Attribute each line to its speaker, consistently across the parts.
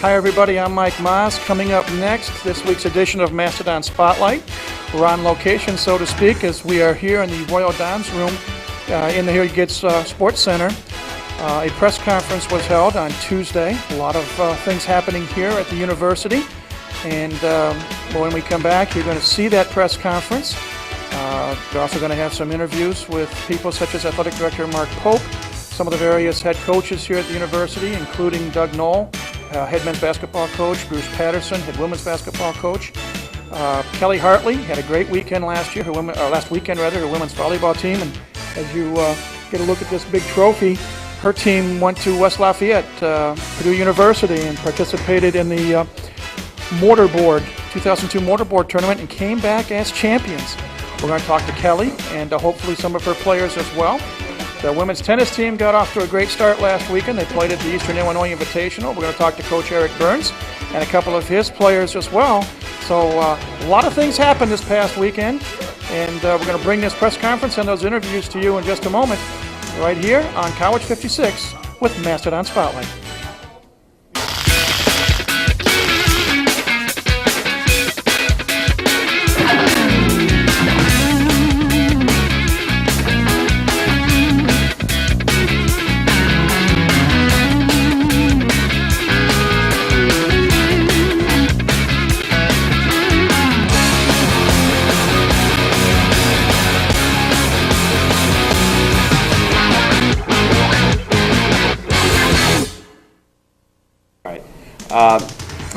Speaker 1: Hi everybody, I'm Mike Maas. Coming up next, this week's edition of Mastodon Spotlight. We're on location, so to speak, as we are here in the Royal Dons room in the Here Gets Sports Center. A press conference was held on Tuesday. A lot of things happening here at the university. And when we come back, you're going to see that press conference. We're also going to have some interviews with people such as Athletic Director Mark Pope, some of the various head coaches here at the university, including Doug Knoll, head men's basketball coach, Bruce Patterson, head women's basketball coach. Kelly Hartley had a great weekend last weekend, her women's volleyball team. And as you get a look at this big trophy, her team went to West Lafayette, Purdue University, and participated in the 2002 mortarboard tournament and came back as champions. We're going to talk to Kelly and hopefully some of her players as well. The women's tennis team got off to a great start last weekend. They played at the Eastern Illinois Invitational. We're going to talk to Coach Eric Burns and a couple of his players as well. So a lot of things happened this past weekend, and we're going to bring this press conference and those interviews to you in just a moment, right here on College 56 with Mastodon Spotlight.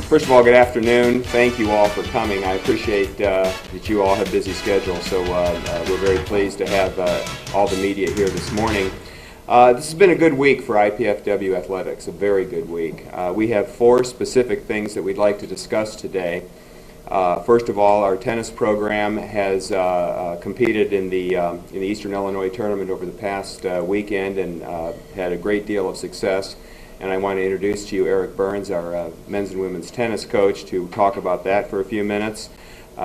Speaker 2: First of all, good afternoon. Thank you all for coming. I appreciate that you all have busy schedules, so we're very pleased to have all the media here this morning. This has been a good week for IPFW athletics, a very good week. We have 4 specific things that we'd like to discuss today. First of all, our tennis program has competed in the Eastern Illinois tournament over the past weekend and had a great deal of success. And I want to introduce to you Eric Burns, our men's and women's tennis coach, to talk about that for a few minutes.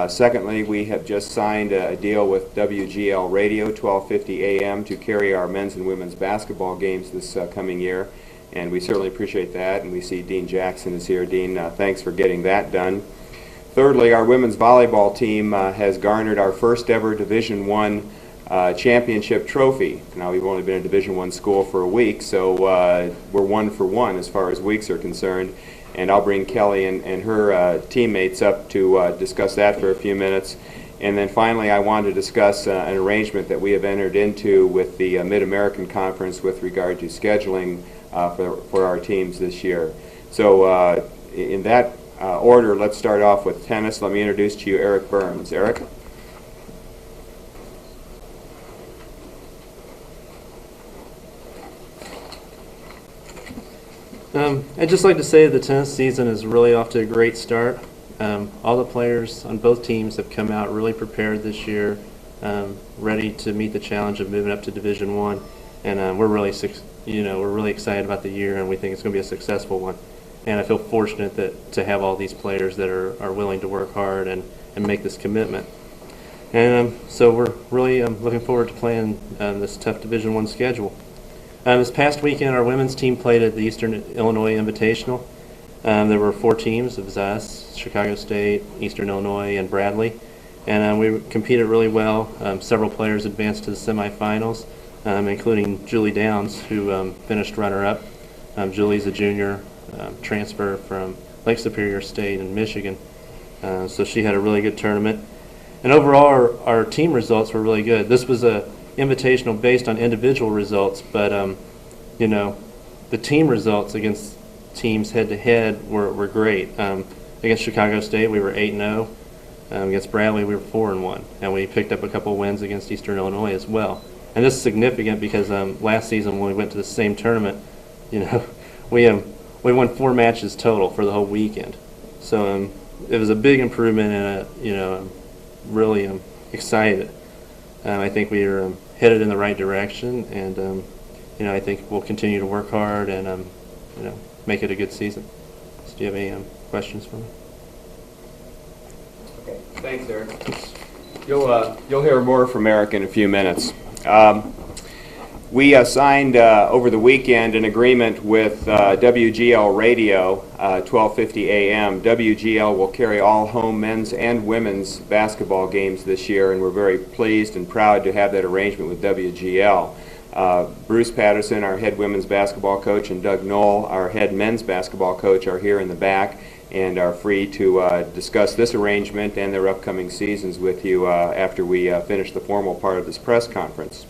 Speaker 2: Secondly, we have just signed a deal with WGL Radio, 1250 AM, to carry our men's and women's basketball games this coming year. And we certainly appreciate that. And we see Dean Jackson is here. Dean, thanks for getting that done. Thirdly, our women's volleyball team has garnered our first ever Division I championship trophy. Now, we've only been a Division I school for a week, so we're 1 for 1 as far as weeks are concerned. And I'll bring Kelly and her teammates up to discuss that for a few minutes. And then finally, I want to discuss an arrangement that we have entered into with the Mid-American Conference with regard to scheduling for our teams this year. So in that order, let's start off with tennis. Let me introduce to you Eric Burns. Eric?
Speaker 3: I'd just like to say the tennis season is really off to a great start. All the players on both teams have come out really prepared this year, ready to meet the challenge of moving up to Division I, and we're really excited about the year, and we think it's going to be a successful one. And I feel fortunate to have all these players that are willing to work hard and make this commitment. And so we're really looking forward to playing this tough Division I schedule. This past weekend, our women's team played at the Eastern Illinois Invitational. There were 4 teams. It was us, Chicago State, Eastern Illinois, and Bradley. And we competed really well. Several players advanced to the semifinals, including Julie Downs, who finished runner-up. Julie's a junior transfer from Lake Superior State in Michigan. So she had a really good tournament. And overall, our team results were really good. This was a invitational based on individual results, but the team results against teams head-to-head were great. Against Chicago State, we were 8-0. Against Bradley, we were 4-1, and we picked up a couple wins against Eastern Illinois as well. And this is significant because last season when we went to the same tournament, we won 4 matches total for the whole weekend. So it was a big improvement, and I'm really excited. I think we are headed in the right direction, and I think we'll continue to work hard and make it a good season. So do you have any questions for me?
Speaker 2: Okay, thanks, Eric. You'll hear more from Eric in a few minutes. We signed over the weekend an agreement with WGL Radio, 1250 AM. WGL will carry all home men's and women's basketball games this year, and we're very pleased and proud to have that arrangement with WGL. Bruce Patterson, our head women's basketball coach, and Doug Knoll, our head men's basketball coach, are here in the back and are free to discuss this arrangement and their upcoming seasons with you after we finish the formal part of this press conference.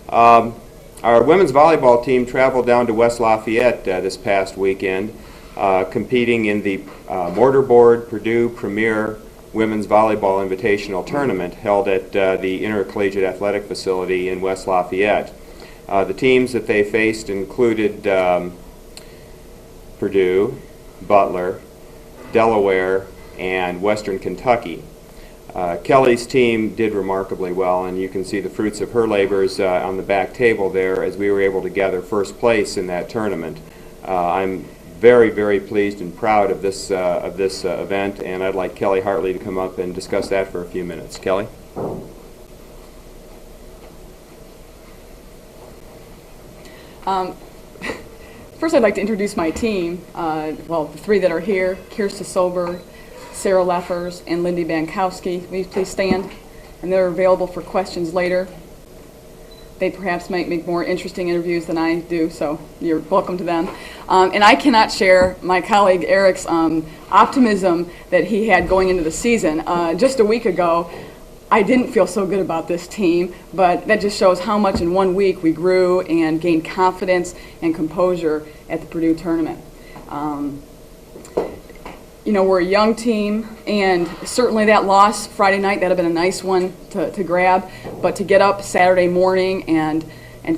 Speaker 2: Our women's volleyball team traveled down to West Lafayette this past weekend, competing in the Mortarboard Purdue Premier Women's Volleyball Invitational Tournament held at the Intercollegiate Athletic Facility in West Lafayette. The teams that they faced included Purdue, Butler, Delaware, and Western Kentucky. Kelly's team did remarkably well, and you can see the fruits of her labors on the back table there as we were able to gather first place in that tournament. I'm very, very pleased and proud of this event, and I'd like Kelly Hartley to come up and discuss that for a few minutes. Kelly?
Speaker 4: First, I'd like to introduce my team. Well, the three that are here: Kirsta Solberg, Sarah Leffers, and Lindy Bankowski. Will you please stand? And they're available for questions later. They perhaps might make more interesting interviews than I do, so you're welcome to them. And I cannot share my colleague Eric's optimism that he had going into the season. Just a week ago, I didn't feel so good about this team, but that just shows how much in 1 week we grew and gained confidence and composure at the Purdue tournament. You know, we're a young team, and certainly that loss Friday night, that would have been a nice one to grab, but to get up Saturday morning and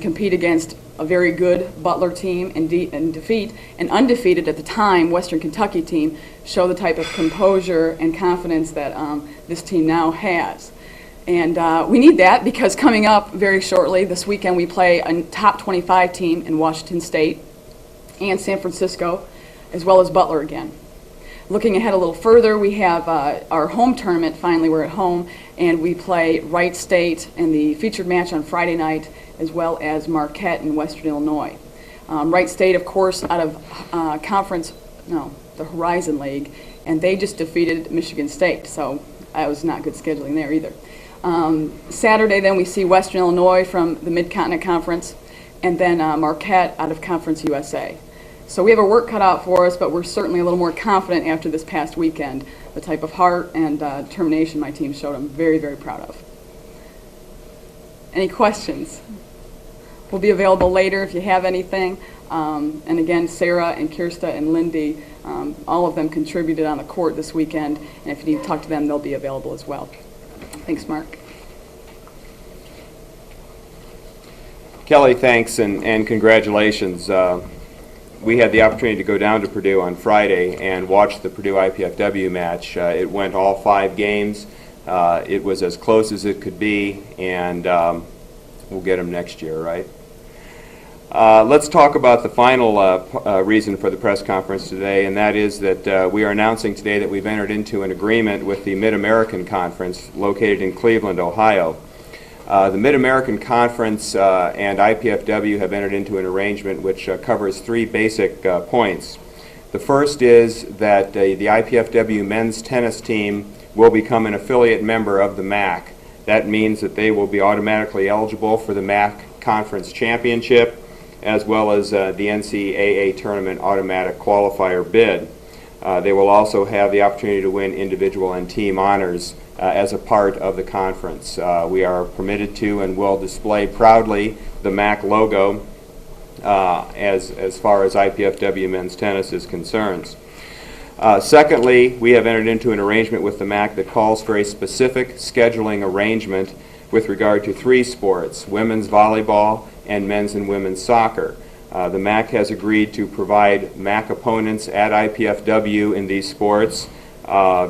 Speaker 4: compete against a very good Butler team and defeat an undefeated at the time Western Kentucky team show the type of composure and confidence that this team now has. And we need that because coming up very shortly this weekend we play a top 25 team in Washington State and San Francisco, as well as Butler again. Looking ahead a little further, we have our home tournament. Finally, we're at home, and we play Wright State in the featured match on Friday night, as well as Marquette in Western Illinois. Wright State, of course, out of the Horizon League, and they just defeated Michigan State, so that was not good scheduling there either. Saturday, then, we see Western Illinois from the Mid-Continent Conference, and then Marquette out of Conference USA. So we have our work cut out for us, but we're certainly a little more confident after this past weekend. The type of heart and determination my team showed, I'm very, very proud of. Any questions? We'll be available later if you have anything. And again, Sarah and Kirsta and Lindy, all of them contributed on the court this weekend, and if you need to talk to them, they'll be available as well. Thanks, Mark.
Speaker 2: Kelly, thanks and congratulations. We had the opportunity to go down to Purdue on Friday and watch the Purdue IPFW match. It went all 5 games. It was as close as it could be, and we'll get them next year, right? Let's talk about the final reason for the press conference today, and that is that we are announcing today that we've entered into an agreement with the Mid-American Conference located in Cleveland, Ohio. The Mid-American Conference and IPFW have entered into an arrangement which covers 3 basic points. The first is that the IPFW men's tennis team will become an affiliate member of the MAC. That means that they will be automatically eligible for the MAC Conference Championship as well as the NCAA Tournament automatic qualifier bid. They will also have the opportunity to win individual and team honors as a part of the conference. We are permitted to and will display proudly the MAC logo as far as IPFW men's tennis is concerned. Secondly, we have entered into an arrangement with the MAC that calls for a specific scheduling arrangement with regard to 3 sports: women's volleyball and men's and women's soccer. The MAC has agreed to provide MAC opponents at IPFW in these sports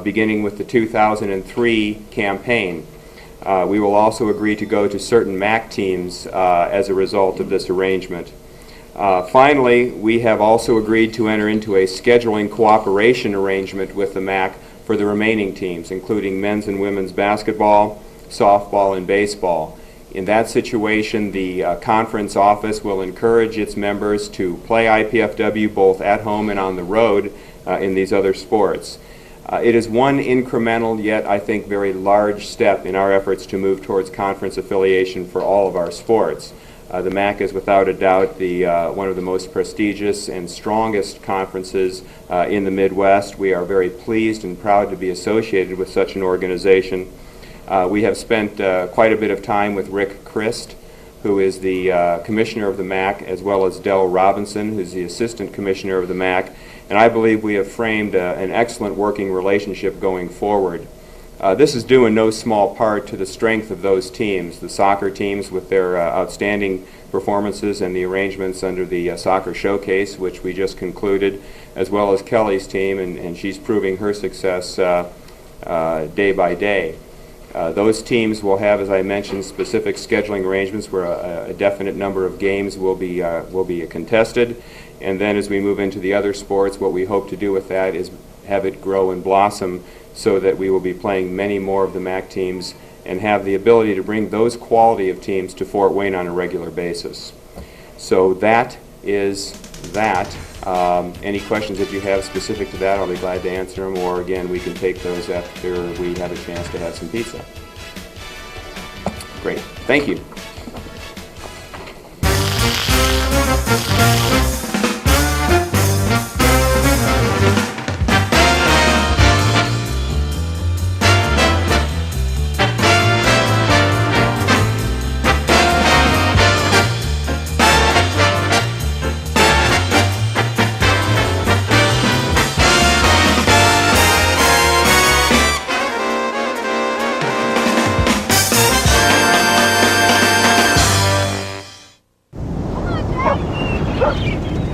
Speaker 2: beginning with the 2003 campaign. We will also agree to go to certain MAC teams as a result of this arrangement. Finally, we have also agreed to enter into a scheduling cooperation arrangement with the MAC for the remaining teams, including men's and women's basketball, softball, and baseball. In that situation, the conference office will encourage its members to play IPFW both at home and on the road in these other sports. It is one incremental, yet I think very large step in our efforts to move towards conference affiliation for all of our sports. The MAC is without a doubt one of the most prestigious and strongest conferences in the Midwest. We are very pleased and proud to be associated with such an organization. We have spent quite a bit of time with Rick Christ, who is the commissioner of the MAC, as well as Del Robinson, who's the assistant commissioner of the MAC, and I believe we have framed an excellent working relationship going forward. This is due in no small part to the strength of those teams, the soccer teams with their outstanding performances and the arrangements under the Soccer Showcase, which we just concluded, as well as Kelly's team, and she's proving her success day by day. Those teams will have, as I mentioned, specific scheduling arrangements where a definite number of games will be contested. And then as we move into the other sports, what we hope to do with that is have it grow and blossom so that we will be playing many more of the MAC teams and have the ability to bring those quality of teams to Fort Wayne on a regular basis. So that is that. Any questions that you have specific to that, I'll be glad to answer them, or again, we can take those after we have a chance to have some pizza. Great, thank you.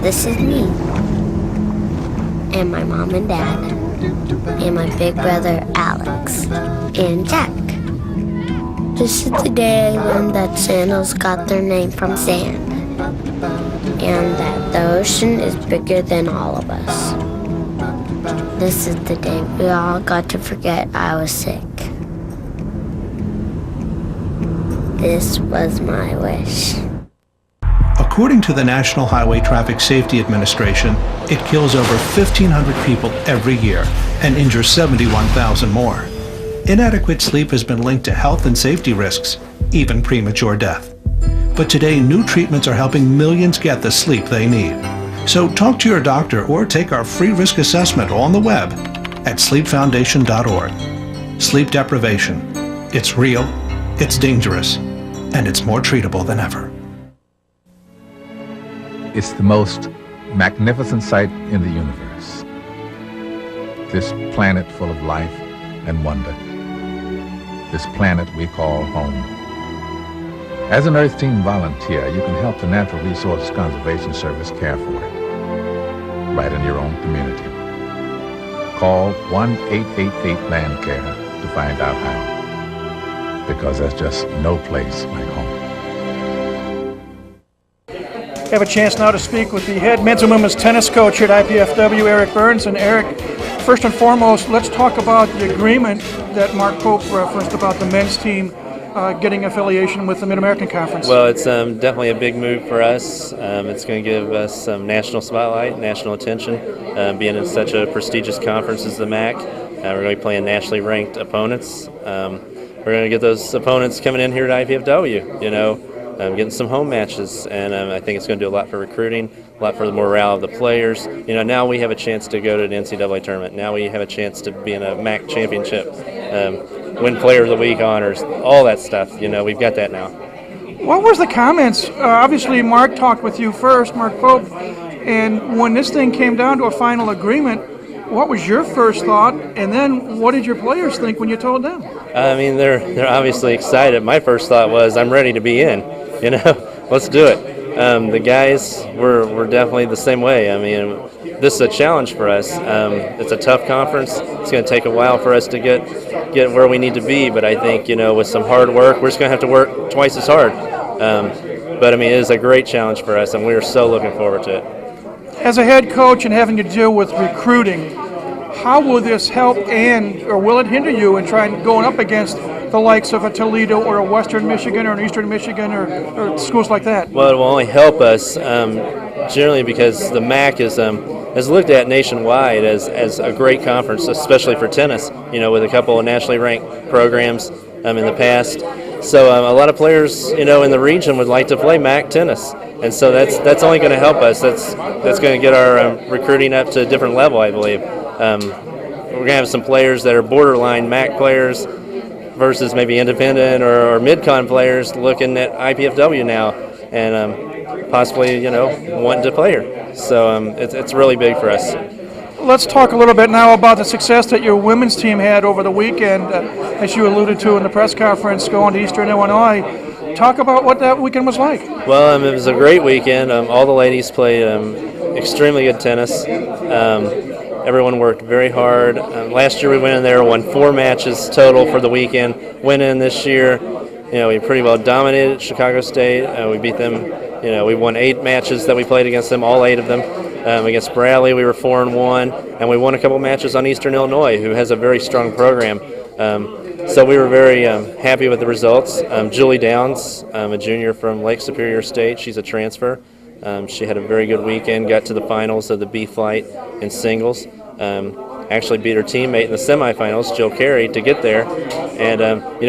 Speaker 5: This is me, and my mom and dad, and my big brother Alex, and Jack. This is the day I learned that sandals got their name from sand, and that the ocean is bigger than all of us. This is the day we all got to forget I was sick. This was my wish.
Speaker 6: According to the National Highway Traffic Safety Administration, it kills over 1,500 people every year and injures 71,000 more. Inadequate sleep has been linked to health and safety risks, even premature death. But today, new treatments are helping millions get the sleep they need. So talk to your doctor or take our free risk assessment on the web at sleepfoundation.org. Sleep deprivation. It's real, it's dangerous, and it's more treatable than ever.
Speaker 7: It's the most magnificent sight in the universe. This planet full of life and wonder. This planet we call home. As an Earth Team volunteer, you can help the Natural Resources Conservation Service care for it, right in your own community. Call 1-888-LAND-CARE to find out how, because there's just no place like home.
Speaker 1: Have a chance now to speak with the head men's and women's tennis coach here at IPFW, Eric Burns. And Eric, first and foremost, let's talk about the agreement that Mark Pope referenced about the men's team getting affiliation with the Mid-American Conference.
Speaker 3: Well, it's definitely a big move for us. It's going to give us some national spotlight, national attention, being in such a prestigious conference as the MAC. We're going to be playing nationally ranked opponents. We're going to get those opponents coming in here at IPFW, getting some home matches, and I think it's going to do a lot for recruiting, a lot for the morale of the players. Now we have a chance to go to an NCAA tournament. Now we have a chance to be in a MAC championship, win Player of the Week honors, all that stuff. We've got that now.
Speaker 1: What was the comments? Obviously, Mark talked with you first, Mark Pope, and when this thing came down to a final agreement, what was your first thought, and then what did your players think when you told them?
Speaker 3: I mean, they're obviously excited. My first thought was, I'm ready to be in. Let's do it. The guys were definitely the same way. I mean, this is a challenge for us. It's a tough conference. It's going to take a while for us to get where we need to be, but I think, with some hard work, we're just going to have to work twice as hard. But I mean, it is a great challenge for us, and we are so looking forward to it.
Speaker 1: As a head coach and having to deal with recruiting, how will this help or will it hinder you in going up against the likes of a Toledo or a Western Michigan or an Eastern Michigan or schools like that?
Speaker 3: Well, it will only help us generally because the MAC is looked at nationwide as a great conference, especially for tennis, with a couple of nationally ranked programs in the past. So a lot of players, in the region would like to play MAC tennis, and so that's only going to help us. That's going to get our recruiting up to a different level, I believe. We're going to have some players that are borderline MAC players versus maybe independent or mid-con players looking at IPFW now and possibly, wanting to play here. So it's really big for us.
Speaker 1: Let's talk a little bit now about the success that your women's team had over the weekend, as you alluded to in the press conference, going to Eastern Illinois. Talk about what that weekend was like.
Speaker 3: Well, it was a great weekend. All the ladies played extremely good tennis. Everyone worked very hard. Last year we went in there, won 4 matches total for the weekend. Went in this year, we pretty well dominated Chicago State. We beat them. We won 8 matches that we played against them, all 8 of them. Against Bradley, we were 4-1, and we won a couple matches on Eastern Illinois, who has a very strong program. So we were very happy with the results. Julie Downs, a junior from Lake Superior State, she's a transfer. She had a very good weekend, got to the finals of the B flight in singles. Actually beat her teammate in the semifinals, Jill Carey, to get there. And,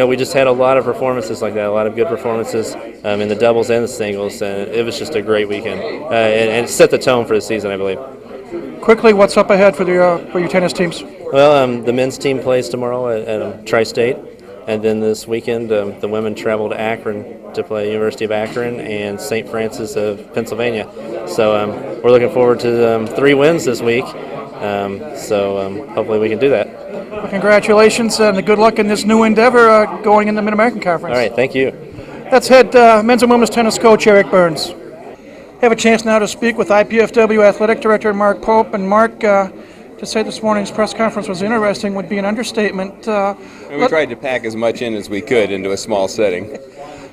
Speaker 3: we just had a lot of performances like that, a lot of good performances in the doubles and the singles. And it was just a great weekend. And it set the tone for the season, I believe.
Speaker 1: Quickly, what's up ahead for your tennis teams?
Speaker 3: Well, the men's team plays tomorrow at Tri-State. And then this weekend, the women travel to Akron to play University of Akron and St. Francis of Pennsylvania. So we're looking forward to 3 wins this week. So hopefully we can do that.
Speaker 1: Well, congratulations and good luck in this new endeavor going in the Mid-American Conference.
Speaker 3: All right, thank you.
Speaker 1: That's head men's and women's tennis coach Eric Burns. Have a chance now to speak with IPFW Athletic Director Mark Pope. And Mark, to say this morning's press conference was interesting would be an understatement.
Speaker 2: We tried to pack as much in as we could into a small setting.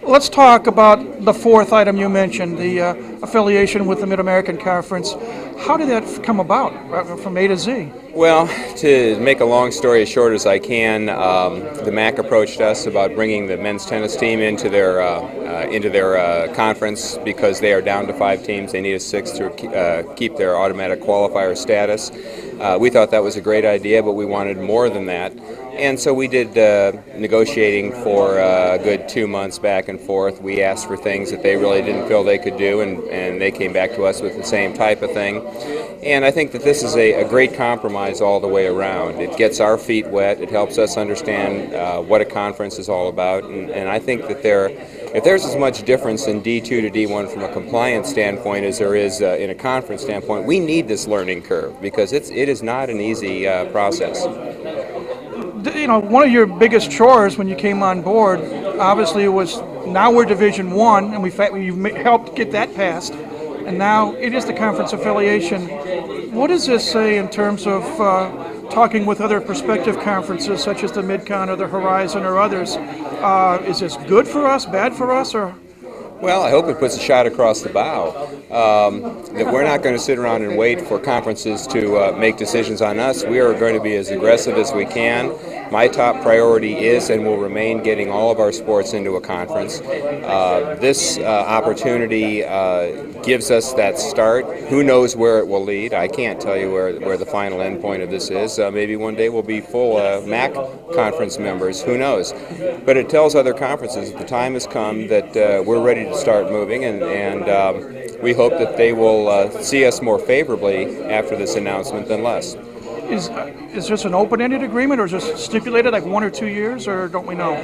Speaker 1: Let's talk about the 4th item you mentioned, the affiliation with the Mid-American Conference. How did that come about, from A to Z?
Speaker 2: Well, to make a long story as short as I can, the MAC approached us about bringing the men's tennis team into their conference because they are down to 5 teams. They need a 6th to keep their automatic qualifier status. We thought that was a great idea, but we wanted more than that. And so we did negotiating for a good 2 months back and forth. We asked for things that they really didn't feel they could do, and they came back to us with the same type of thing. And I think that this is a great compromise all the way around. It gets our feet wet. It helps us understand what a conference is all about. And I think that if there's as much difference in D2 to D1 from a compliance standpoint as there is in a conference standpoint, we need this learning curve because it is not an easy process.
Speaker 1: One of your biggest chores when you came on board, obviously, was now we're Division I, and you've helped get that passed, and now it is the conference affiliation. What does this say in terms of talking with other prospective conferences, such as the Mid-Con or the Horizon or others? Is this good for us, bad for us, or?
Speaker 2: Well, I hope it puts a shot across the bow. That we're not going to sit around and wait for conferences to make decisions on us. We are going to be as aggressive as we can. My top priority is and will remain getting all of our sports into a conference. This opportunity gives us that start. Who knows where it will lead? I can't tell you where the final end point of this is. Maybe one day we'll be full MAC conference members. Who knows? But it tells other conferences that the time has come that we're ready to start moving, and we hope that they will see us more favorably after this announcement than less.
Speaker 1: Is this an open-ended agreement, or is this stipulated like 1 or 2 years, or don't we know?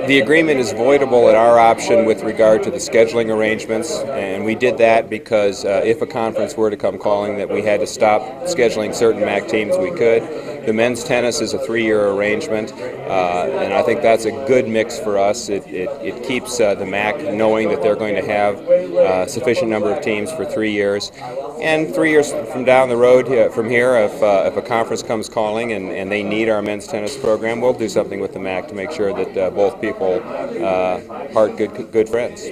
Speaker 2: The agreement is voidable at our option with regard to the scheduling arrangements, and we did that because if a conference were to come calling that we had to stop scheduling certain MAC teams, we could. The men's tennis is a 3-year arrangement, and I think that's a good mix for us. It keeps the MAC knowing that they're going to have a sufficient number of teams for 3 years. And 3 years from down the road from here, if a conference comes calling and they need our men's tennis program, we'll do something with the MAC to make sure that both people part good friends.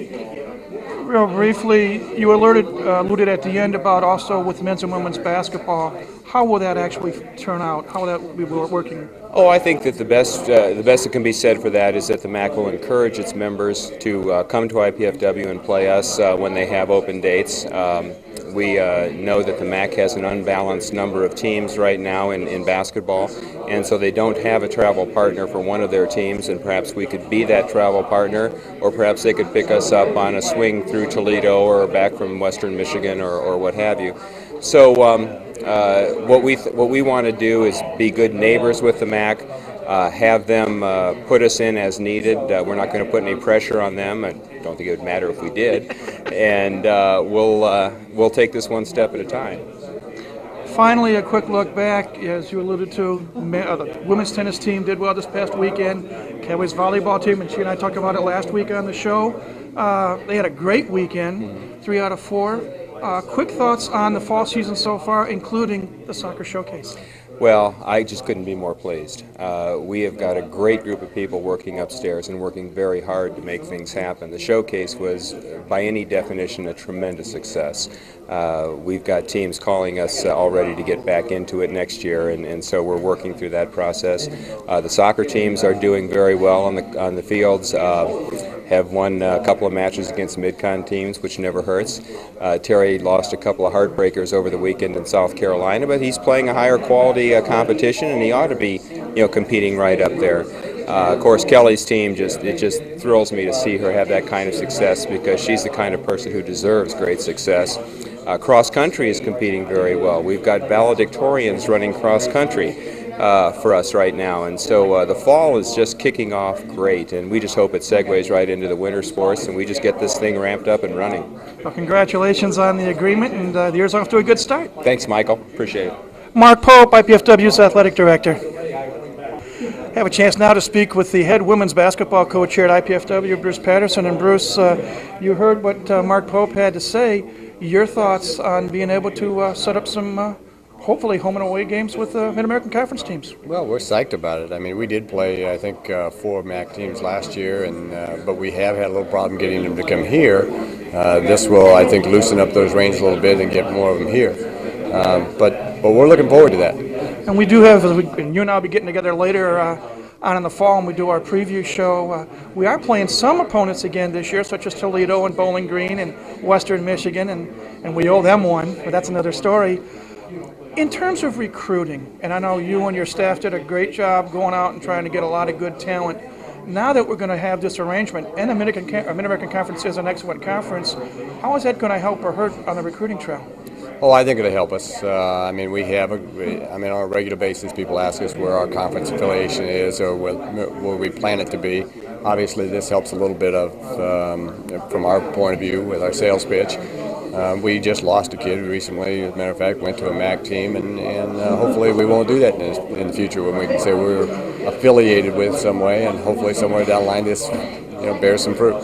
Speaker 1: Real briefly, you alluded at the end about also with men's and women's basketball. How will that actually turn out? How will that be working?
Speaker 2: Oh, I think that the best that can be said for that is that the MAC will encourage its members to come to IPFW and play us when they have open dates. We know that the MAC has an unbalanced number of teams right now in basketball, and so they don't have a travel partner for one of their teams, and perhaps we could be that travel partner, or perhaps they could pick us up on a swing through Toledo or back from Western Michigan or what have you. So what we want to do is be good neighbors with the MAC, have them put us in as needed. We're not going to put any pressure on them. I don't think it would matter if we did, and we'll take this one step at a time.
Speaker 1: Finally, a quick look back, as you alluded to, the women's tennis team did well this past weekend. Cowboys volleyball team, and she and I talked about it last week on the show. They had a great weekend, 3 out of 4. Quick thoughts on the fall season so far, including the soccer showcase.
Speaker 2: Well, I just couldn't be more pleased. We have got a great group of people working upstairs and working very hard to make things happen. The showcase was, by any definition, a tremendous success. We've got teams calling us already to get back into it next year, and so we're working through that process. The soccer teams are doing very well on the fields. Have won a couple of matches against mid-con teams, which never hurts. Terry lost a couple of heartbreakers over the weekend in South Carolina, but he's playing a higher quality competition, and he ought to be, competing right up there. Of course, Kelly's team it just thrills me to see her have that kind of success, because she's the kind of person who deserves great success. Cross country is competing very well. We've got valedictorians running cross country for us right now, and so the fall is just kicking off great, and we just hope it segues right into the winter sports, and we just get this thing ramped up and running.
Speaker 1: Well, congratulations on the agreement, and the year's off to a good start.
Speaker 2: Thanks, Michael. Appreciate it.
Speaker 1: Mark Pope, IPFW's athletic director. I have a chance now to speak with the head women's basketball coach here at IPFW, Bruce Patterson. And Bruce, you heard what Mark Pope had to say. Your thoughts on being able to set up some hopefully home and away games with Mid-American Conference teams?
Speaker 8: Well, we're psyched about it. I mean, we did play, I think, 4 MAC teams last year, but we have had a little problem getting them to come here. This will, I think, loosen up those reins a little bit and get more of them here. But we're looking forward to that.
Speaker 1: And we do have, and you and I will be getting together later on in the fall, and we do our preview show. We are playing some opponents again this year, such as Toledo and Bowling Green and Western Michigan, and we owe them one, but that's another story. In terms of recruiting, and I know you and your staff did a great job going out and trying to get a lot of good talent. Now that we're going to have this arrangement, and the Mid-American Conference is an excellent conference, how is that going to help or hurt on the recruiting trail?
Speaker 8: Oh, I think it'll help us. I mean, on a regular basis, people ask us where our conference affiliation is or where we plan it to be. Obviously, this helps a little bit from our point of view with our sales pitch. We just lost a kid recently, as a matter of fact, went to a MAC team, and hopefully we won't do that in the future when we can say we're affiliated with some way, and hopefully somewhere down the line this bears some fruit.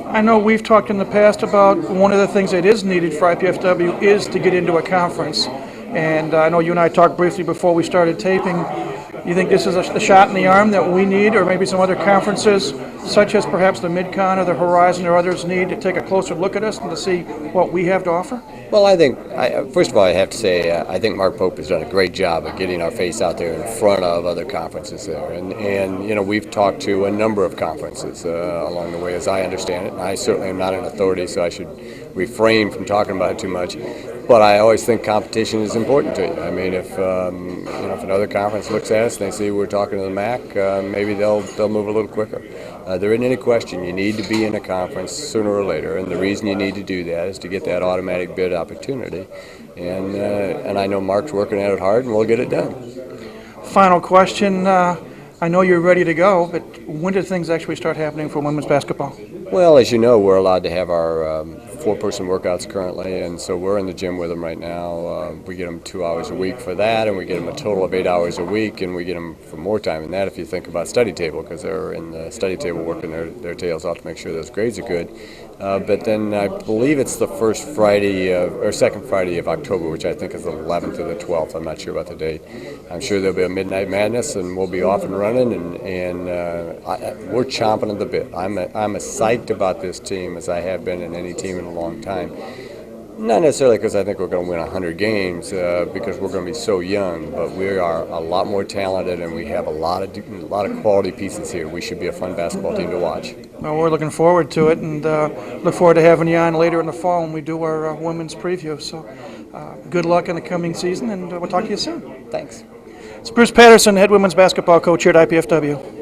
Speaker 1: I know we've talked in the past about one of the things that is needed for IPFW is to get into a conference. And I know you and I talked briefly before we started taping. You think this is a shot in the arm that we need, or maybe some other conferences, such as perhaps the Mid-Con or the Horizon or others, need to take a closer look at us and to see what we have to offer?
Speaker 8: Well, I think, first of all, I have to say, I think Mark Pope has done a great job of getting our face out there in front of other conferences there. And we've talked to a number of conferences along the way, as I understand it. And I certainly am not an authority, so I should refrain from talking about it too much. But I always think competition is important to you. I mean, if another conference looks at us and they see we're talking to the MAC, maybe they'll move a little quicker. There isn't any question you need to be in a conference sooner or later, and the reason you need to do that is to get that automatic bid opportunity. And I know Mark's working at it hard, and we'll get it done.
Speaker 1: Final question. I know you're ready to go, but when do things actually start happening for women's basketball?
Speaker 8: Well, as you know, we're allowed to have our 4-person workouts currently, and so we're in the gym with them right now. We get them 2 hours a week for that, and we get them a total of 8 hours a week, and we get them for more time than that if you think about study table, because they're in the study table working their tails off to make sure those grades are good. But then I believe it's the first Friday or second Friday of October, which I think is the 11th or the 12th. I'm not sure about the date. I'm sure there'll be a Midnight Madness, and we'll be off and running, and we're chomping at the bit. I'm as psyched about this team as I have been in any team in a long time. Not necessarily because I think we're going to win 100 games, because we're going to be so young, but we are a lot more talented and we have a lot of quality pieces here. We should be a fun basketball team to watch.
Speaker 1: Well, we're looking forward to it, and look forward to having you on later in the fall when we do our women's preview. So good luck in the coming season, and we'll talk to you soon.
Speaker 8: Thanks.
Speaker 1: It's Bruce Patterson, head women's basketball coach here at IPFW.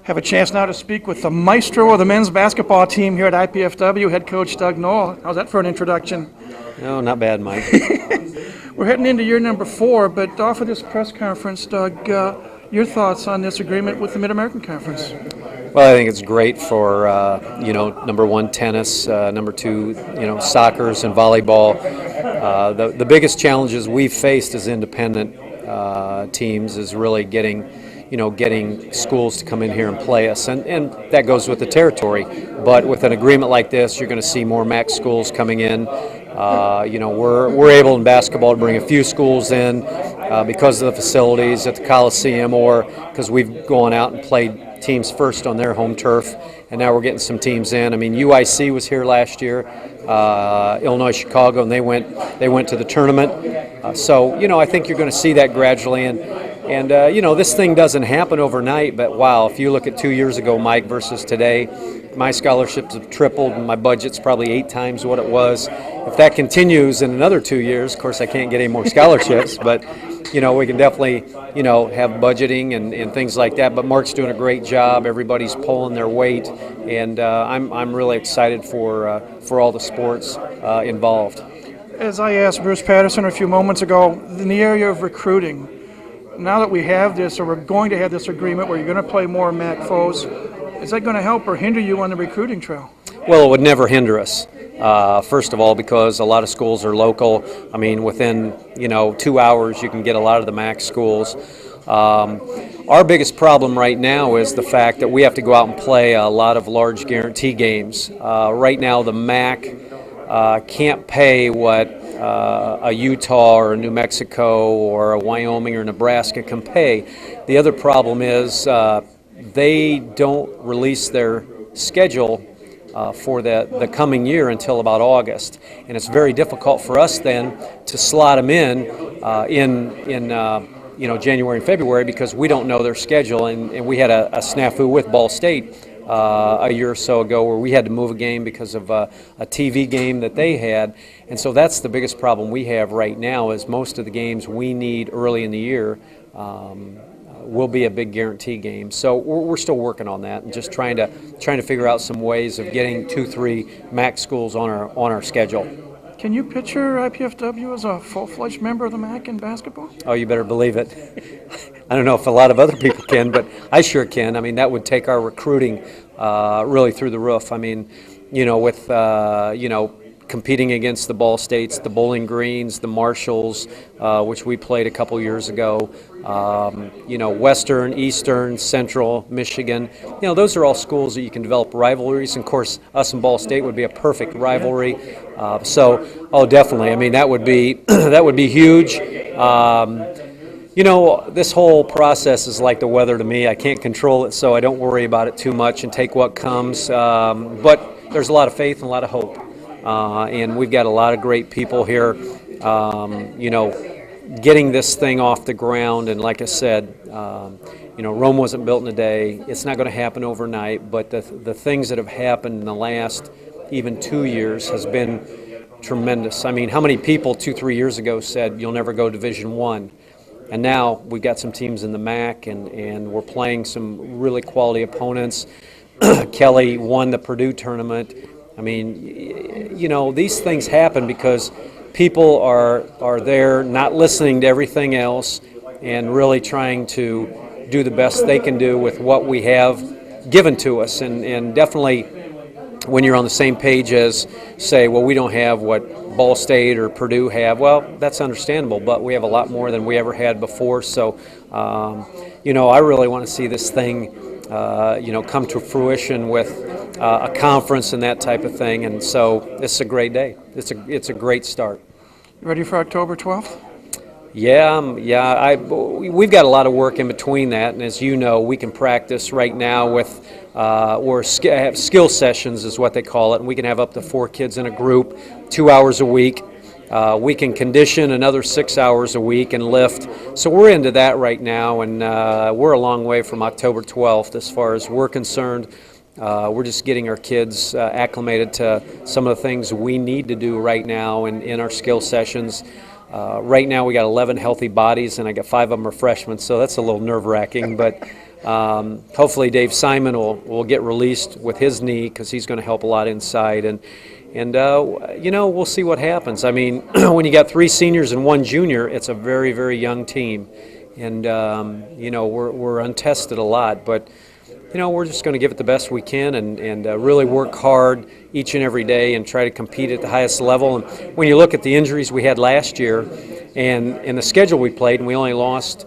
Speaker 1: Have a chance now to speak with the maestro of the men's basketball team here at IPFW, head coach Doug Knoll. How's that for an introduction?
Speaker 9: No, not bad, Mike.
Speaker 1: We're heading into year number 4, but off of this press conference, Doug, your thoughts on this agreement with the Mid-American Conference?
Speaker 9: Well, I think it's great for, number one, tennis, number two, soccer's and volleyball. The biggest challenges we've faced as independent teams is really getting schools to come in here and play us, and that goes with the territory. But with an agreement like this, you're going to see more MAC schools coming in. We're able in basketball to bring a few schools in because of the facilities at the Coliseum, or because we've gone out and played teams first on their home turf, and now we're getting some teams in. I mean, UIC was here last year, Illinois, Chicago, and they went to the tournament. So I think you're going to see that gradually, and this thing doesn't happen overnight, but wow, if you look at 2 years ago, Mike, versus today, my scholarships have tripled and my budget's probably 8 times what it was. If that continues in another 2 years, of course I can't get any more scholarships, but we can definitely have budgeting and things like that. But Mark's doing a great job. Everybody's pulling their weight, and I'm really excited for all the sports involved.
Speaker 1: As I asked Bruce Patterson a few moments ago, in the area of recruiting, now that we have this, or we're going to have this agreement where you're going to play more MAC foes, is that going to help or hinder you on the recruiting trail?
Speaker 9: Well, it would never hinder us. First of all, because a lot of schools are local. I mean, within 2 hours, you can get a lot of the MAC schools. Our biggest problem right now is the fact that we have to go out and play a lot of large guarantee games. Right now, the MAC can't pay what a Utah or a New Mexico or a Wyoming or Nebraska can pay. The other problem is they don't release their schedule for the coming year until about August, and it's very difficult for us then to slot them in January and February, because we don't know their schedule, and we had a snafu with Ball State a year or so ago where we had to move a game because of a TV game that they had. And so that's the biggest problem we have right now, is most of the games we need early in the year will be a big guarantee game. So we're still working on that and just trying to figure out some ways of getting 2-3 MAC schools on our schedule.
Speaker 1: Can you picture IPFW as a full-fledged member of the MAC in basketball?
Speaker 9: Oh, you better believe it. I don't know if a lot of other people can, but I sure can. I mean, that would take our recruiting really through the roof. I mean, with competing against the Ball States, the Bowling Greens, the Marshalls, which we played a couple years ago, Western, Eastern, Central, Michigan. Those are all schools that you can develop rivalries. And of course, us and Ball State would be a perfect rivalry. Definitely. I mean, that would be that would be huge. This whole process is like the weather to me. I can't control it, so I don't worry about it too much and take what comes. But there's a lot of faith and a lot of hope. And we've got a lot of great people here, getting this thing off the ground. And like I said, Rome wasn't built in a day. It's not going to happen overnight, but the things that have happened in the last even 2 years has been tremendous. I mean, how many people 2-3 years ago said you'll never go Division I? And now we've got some teams in the MAC, and we're playing some really quality opponents. Kelly won the Purdue tournament. I mean, these things happen because people are there not listening to everything else and really trying to do the best they can do with what we have given to us. And definitely when you're on the same page as, say, well, we don't have what Ball State or Purdue have, well, that's understandable, but we have a lot more than we ever had before. So, I really want to see this thing, come to fruition with a conference and that type of thing. And so it's a great day. It's a great start.
Speaker 1: You ready for October 12th?
Speaker 9: We've got a lot of work in between that, and as you know, we can practice right now with have skill sessions is what they call it, and we can have up to 4 kids in a group, 2 hours a week. We can condition another 6 hours a week and lift. So we're into that right now, and we're a long way from October 12th as far as we're concerned. We're just getting our kids acclimated to some of the things we need to do right now in our skill sessions. Right now we got 11 healthy bodies, and I got 5 of them are freshmen, so that's a little nerve-wracking. But hopefully Dave Simon will get released with his knee because he's going to help a lot inside. And we'll see what happens. I mean, when you got 3 seniors and 1 junior, it's a very, very young team. And, we're untested a lot. But, we're just going to give it the best we can and really work hard each and every day and try to compete at the highest level. And when you look at the injuries we had last year and the schedule we played, and we only lost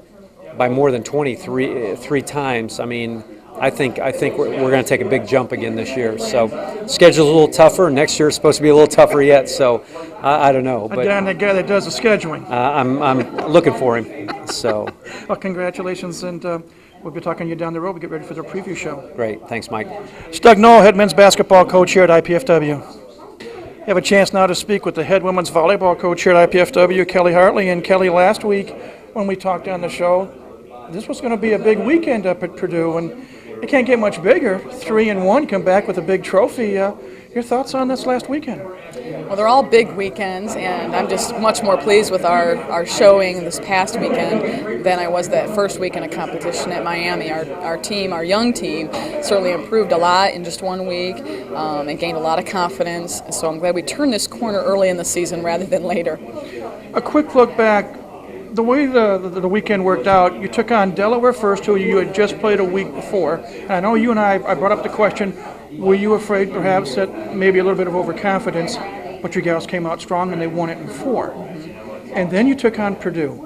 Speaker 9: by more than 23 times, I mean, I think we're going to take a big jump again this year. So schedule's a little tougher. Next year is supposed to be a little tougher yet. So I don't know. But
Speaker 1: Again, the guy that does the scheduling.
Speaker 9: I'm looking for him. So.
Speaker 1: Well, congratulations, and we'll be talking to you down the road. We get ready for the preview show.
Speaker 9: Great. Thanks, Mike.
Speaker 1: Doug Knoll, head men's basketball coach here at IPFW. You have a chance now to speak with the head women's volleyball coach here at IPFW, Kelly Hartley. And Kelly, last week when we talked on the show, this was going to be a big weekend up at Purdue, and it can't get much bigger. 3-1, come back with a big trophy. Your thoughts on this last weekend?
Speaker 4: Well, they're all big weekends, and I'm just much more pleased with our showing this past weekend than I was that first weekend of competition at Miami. Our team, our young team, certainly improved a lot in just 1 week and gained a lot of confidence. So I'm glad we turned this corner early in the season rather than later.
Speaker 1: A quick look back. The way the weekend worked out, you took on Delaware first, who you had just played a week before. And I know you and I brought up the question, were you afraid perhaps that maybe a little bit of overconfidence, but your gals came out strong and they won it in 4. And then you took on Purdue.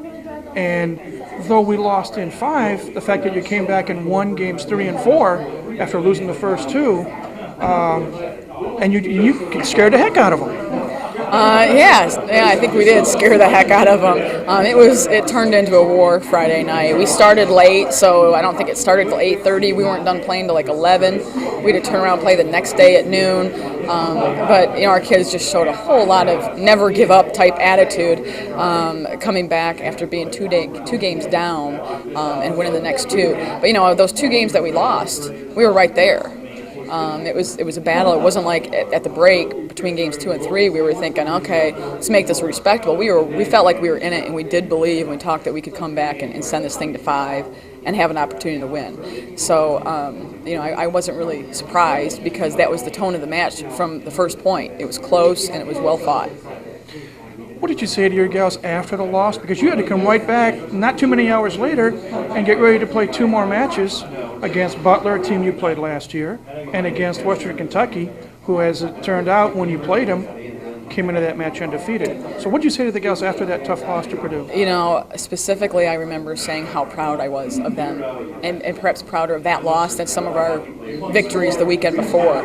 Speaker 1: And though we lost in 5, the fact that you came back and won games 3 and 4 after losing the first 2, and you scared the heck out of them.
Speaker 4: I think we did scare the heck out of them. It turned into a war Friday night. We started late, so I don't think it started till 8:30. We weren't done playing till like 11. We had to turn around and play the next day at noon. But our kids just showed a whole lot of never give up type attitude, coming back after being 2 games down and winning the next 2. But those 2 games that we lost, we were right there. It was a battle. It wasn't like at the break between games 2 and 3 we were thinking, okay, let's make this respectable. We felt like we were in it, and we did believe, and we talked that we could come back and send this thing to 5 and have an opportunity to win. So I wasn't really surprised because that was the tone of the match from the first point. It was close and it was well fought.
Speaker 1: What did you say to your gals after the loss? Because you had to come right back not too many hours later and get ready to play 2 more matches against Butler, a team you played last year, and against Western Kentucky, who, as it turned out, when you played them, came into that match undefeated. So what did you say to the gals after that tough loss to Purdue?
Speaker 4: Specifically, I remember saying how proud I was of them, and perhaps prouder of that loss than some of our victories the weekend before.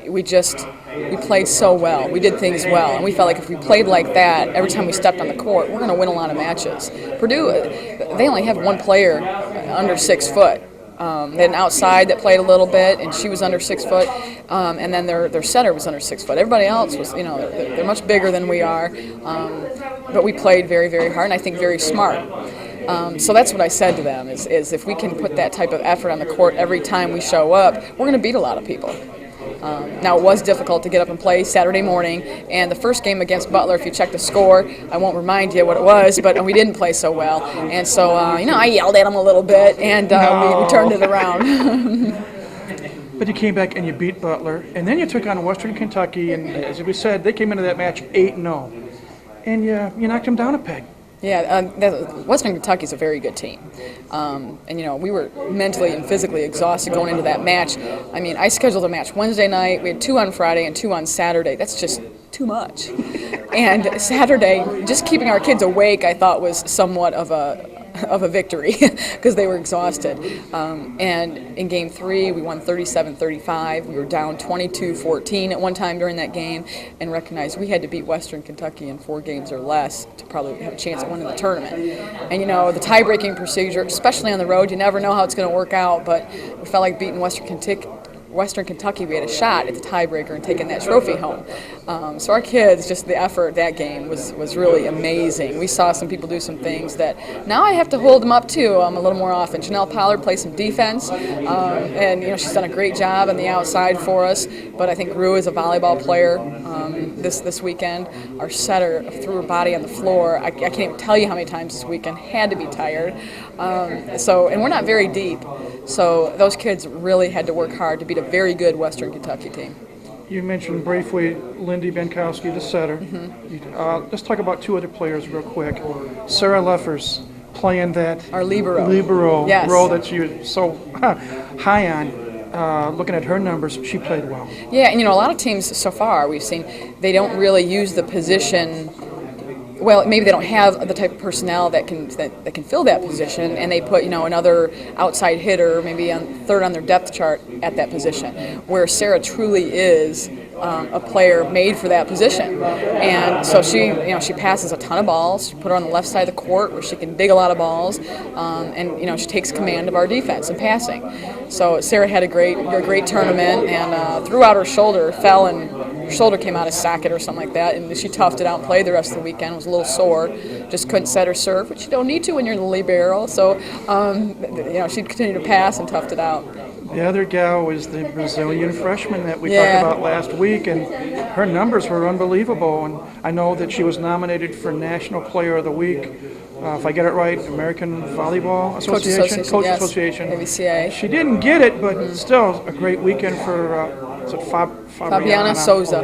Speaker 4: We played so well. We did things well, and we felt like if we played like that every time we stepped on the court, we're going to win a lot of matches. Purdue, they only have 1 player under 6 foot. They had an outside that played a little bit, and she was under 6 foot, and then their setter was under 6 foot. Everybody else was, they're much bigger than we are, but we played very, very hard, and I think very smart. So that's what I said to them, is if we can put that type of effort on the court every time we show up, we're going to beat a lot of people. Now, it was difficult to get up and play Saturday morning, and the first game against Butler, if you check the score, I won't remind you what it was, but we didn't play so well. And so, I yelled at them a little bit, and we turned it around.
Speaker 1: But you came back and you beat Butler, and then you took on Western Kentucky, and as we said, they came into that match 8-0, and you knocked them down a peg.
Speaker 4: Yeah, Western Kentucky's a very good team. And we were mentally and physically exhausted going into that match. I mean, I scheduled a match Wednesday night. We had 2 on Friday and 2 on Saturday. That's just too much. And Saturday, just keeping our kids awake, I thought was somewhat of of a victory because they were exhausted. And in Game 3, we won 37-35. We were down 22-14 at one time during that game, and recognized we had to beat Western Kentucky in 4 games or less to probably have a chance at winning the tournament. And you know, the tie-breaking procedure, especially on the road, you never know how it's going to work out, but we felt like beating Western Kentucky, we had a shot at the tiebreaker and taking that trophy home. So our kids, just the effort that game was really amazing. We saw some people do some things that now I have to hold them up to a little more often. Janelle Pollard played some defense, and you know, she's done a great job on the outside for us. But I think Rue is a volleyball player this weekend. Our setter threw her body on the floor. I can't even tell you how many times this weekend, had to be tired. And we're not very deep. So those kids really had to work hard to beat a very good Western Kentucky team.
Speaker 1: You mentioned briefly Lindy Benkowski, the setter. Let's talk about 2 other players real quick. Sarah Leffers playing that
Speaker 4: Our libero
Speaker 1: libero role that you're so high on. Looking at her numbers, she played well.
Speaker 4: Yeah, and you know, a lot of teams so far we've seen, they don't really use the position. Well, maybe they don't have the type of personnel that can fill that position, and they put, you know, another outside hitter, maybe third on their depth chart at that position. Where Sarah truly is a player made for that position, and so she passes a ton of balls. Put her on the left side of the court where she can dig a lot of balls, and you know, she takes command of our defense and passing. So Sarah had a great tournament, and threw out her shoulder, fell, and her shoulder came out of socket or something like that, and she toughed it out and played the rest of the weekend. It was a little sore, just couldn't set her serve, which you don't need to when you're in the libero. So you know, she'd continue to pass and toughed it out.
Speaker 1: The other gal was the Brazilian freshman that we talked about last week, and her numbers were unbelievable. And I know that she was nominated for National Player of the Week. If I get it right, American Volleyball Association, Coach Association.
Speaker 4: AVCA.
Speaker 1: She didn't get it, but still a great weekend for
Speaker 4: Fabiana Souza.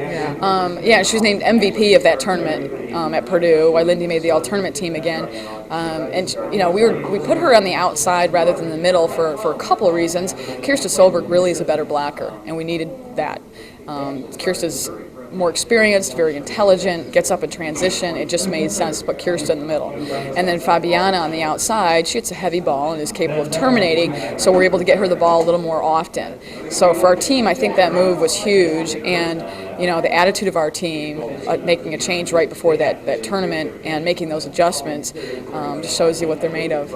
Speaker 4: Yeah, she was named MVP of that tournament at Purdue, while Lindy made the all-tournament team again. And you know, we put her on the outside rather than the middle for a couple of reasons. Kirsta Solberg really is a better blocker, and we needed that. Kirsta's more experienced, very intelligent, gets up in transition. It just made sense to put Kirsta in the middle. And then Fabiana on the outside, she hits a heavy ball and is capable of terminating, so we're able to get her the ball a little more often. So for our team, I think that move was huge, and you know, the attitude of our team, making a change right before that tournament and making those adjustments, just shows you what they're made of.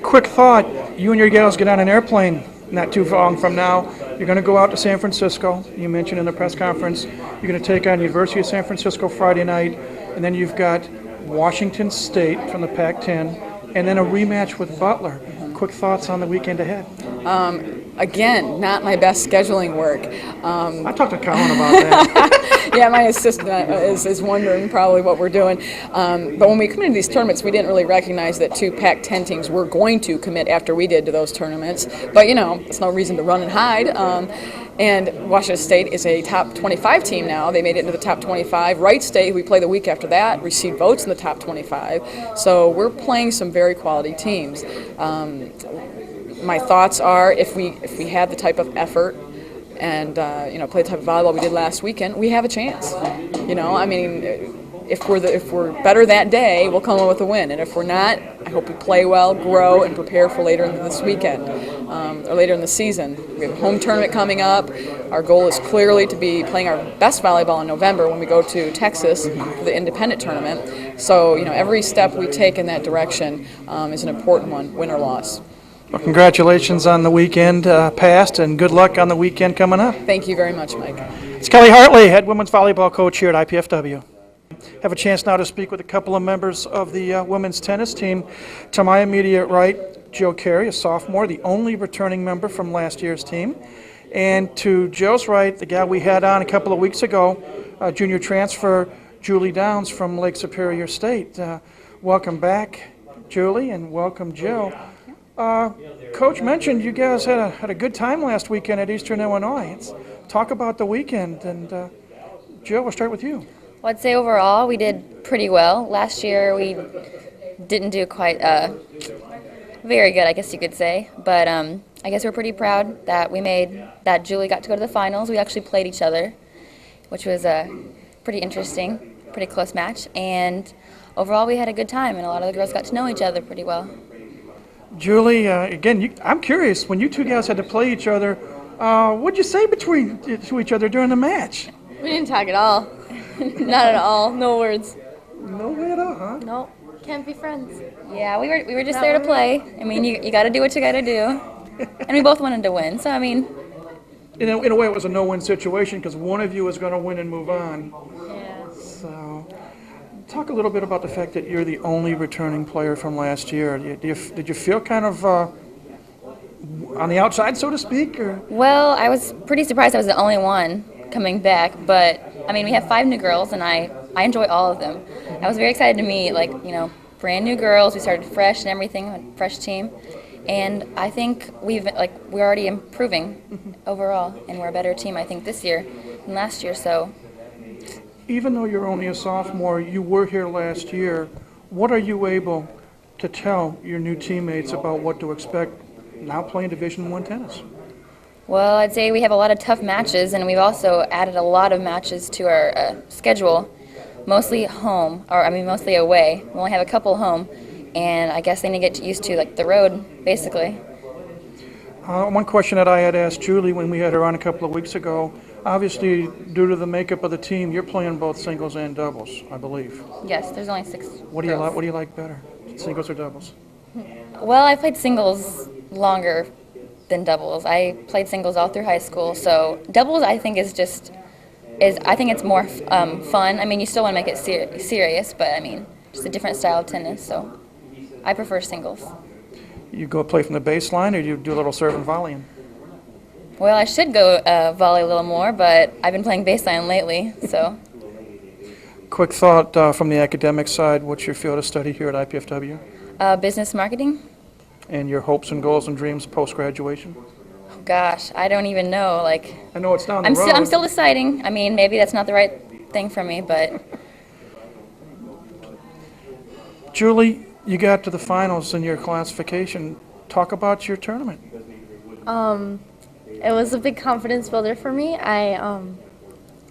Speaker 1: Quick thought, you and your gals get on an airplane not too long from now. You're going to go out to San Francisco. You mentioned in the press conference you're going to take on University of San Francisco Friday night, and then you've got Washington State from the Pac-10, and then a rematch with Butler. Quick thoughts on the weekend ahead.
Speaker 4: Again, not my best scheduling work.
Speaker 1: I talked to Colin about that.
Speaker 4: Yeah, my assistant is wondering probably what we're doing. But when we come into these tournaments, we didn't really recognize that 2 Pac-10 teams were going to commit after we did to those tournaments. But, you know, it's no reason to run and hide. And Washington State is a top 25 team now. They made it into the top 25. Wright State, who we play the week after that, received votes in the top 25. So we're playing some very quality teams. My thoughts are, if we had the type of effort and you know, play the type of volleyball we did last weekend, we have a chance. You know, I mean, if we're better that day, we'll come in with a win. And if we're not, I hope we play well, grow, and prepare for later in this weekend or later in the season. We have a home tournament coming up. Our goal is clearly to be playing our best volleyball in November when we go to Texas for the independent tournament. So, you know, every step we take in that direction is an important one, win or loss.
Speaker 1: Well, congratulations on the weekend past, and good luck on the weekend coming up.
Speaker 4: Thank you very much, Mike.
Speaker 1: It's Kelly Hartley, head women's volleyball coach here at IPFW. Have a chance now to speak with a couple of members of the women's tennis team. To my immediate right, Joe Carey, a sophomore, the only returning member from last year's team. And to Joe's right, the gal we had on a couple of weeks ago, junior transfer, Julie Downs from Lake Superior State. Welcome back, Julie, and welcome, Joe. Coach mentioned you guys had a good time last weekend at Eastern Illinois. Let's talk about the weekend, and Joe, we'll start with you.
Speaker 10: Well, I'd say overall we did pretty well. Last year we didn't do quite very good, I guess you could say, but I guess we're pretty proud that Julie got to go to the finals. We actually played each other, which was pretty interesting, pretty close match, and overall we had a good time, and a lot of the girls got to know each other pretty well.
Speaker 1: Julie, again, I'm curious, when you two guys had to play each other, what'd you say to each other during the match?
Speaker 11: We didn't talk at all. Not at all. No words.
Speaker 1: No way at all, huh?
Speaker 11: No. Can't be friends.
Speaker 10: Yeah, we were just there to play. I mean, you got to do what you got to do. And we both wanted to win, so I mean.
Speaker 1: In a way, it was a no-win situation because one of you was going to win and move on.
Speaker 11: Yeah.
Speaker 1: So, talk a little bit about the fact that you're the only returning player from last year. Did you feel kind of on the outside, so to speak? Or?
Speaker 10: Well, I was pretty surprised I was the only one coming back, but I mean, we have 5 new girls, and I enjoy all of them. I was very excited to meet, brand new girls. We started fresh and everything, a fresh team. And I think we're already improving overall, and we're a better team, I think, this year than last year, so.
Speaker 1: Even though you're only a sophomore, you were here last year. What are you able to tell your new teammates about what to expect now playing Division I tennis?
Speaker 10: Well, I'd say we have a lot of tough matches, and we've also added a lot of matches to our schedule, mostly mostly away. We only have a couple home. And I guess they need to get used to the road, basically.
Speaker 1: One question that I had asked Julie when we had her on a couple of weeks ago, obviously due to the makeup of the team, you're playing both singles and doubles, I believe.
Speaker 10: Yes, there's only 6
Speaker 1: What do you
Speaker 10: girls.
Speaker 1: like? What do you like better, singles or doubles?
Speaker 10: Well, I played singles longer than doubles. I played singles all through high school, so doubles I think I think it's more fun. I mean, you still want to make it serious, but I mean, just a different style of tennis, so. I prefer singles.
Speaker 1: You go play from the baseline, or do you do a little serve and volleying?
Speaker 10: Well, I should go volley a little more, but I've been playing baseline lately, so.
Speaker 1: Quick thought from the academic side, what's your field of study here at IPFW?
Speaker 10: Business marketing.
Speaker 1: And your hopes and goals and dreams post-graduation?
Speaker 10: Oh, gosh, I don't even know.
Speaker 1: I know it's down the road.
Speaker 10: I'm still deciding. I mean, maybe that's not the right thing for me, but.
Speaker 1: Julie, you got to the finals in your classification. Talk about your tournament.
Speaker 11: It was a big confidence builder for me. I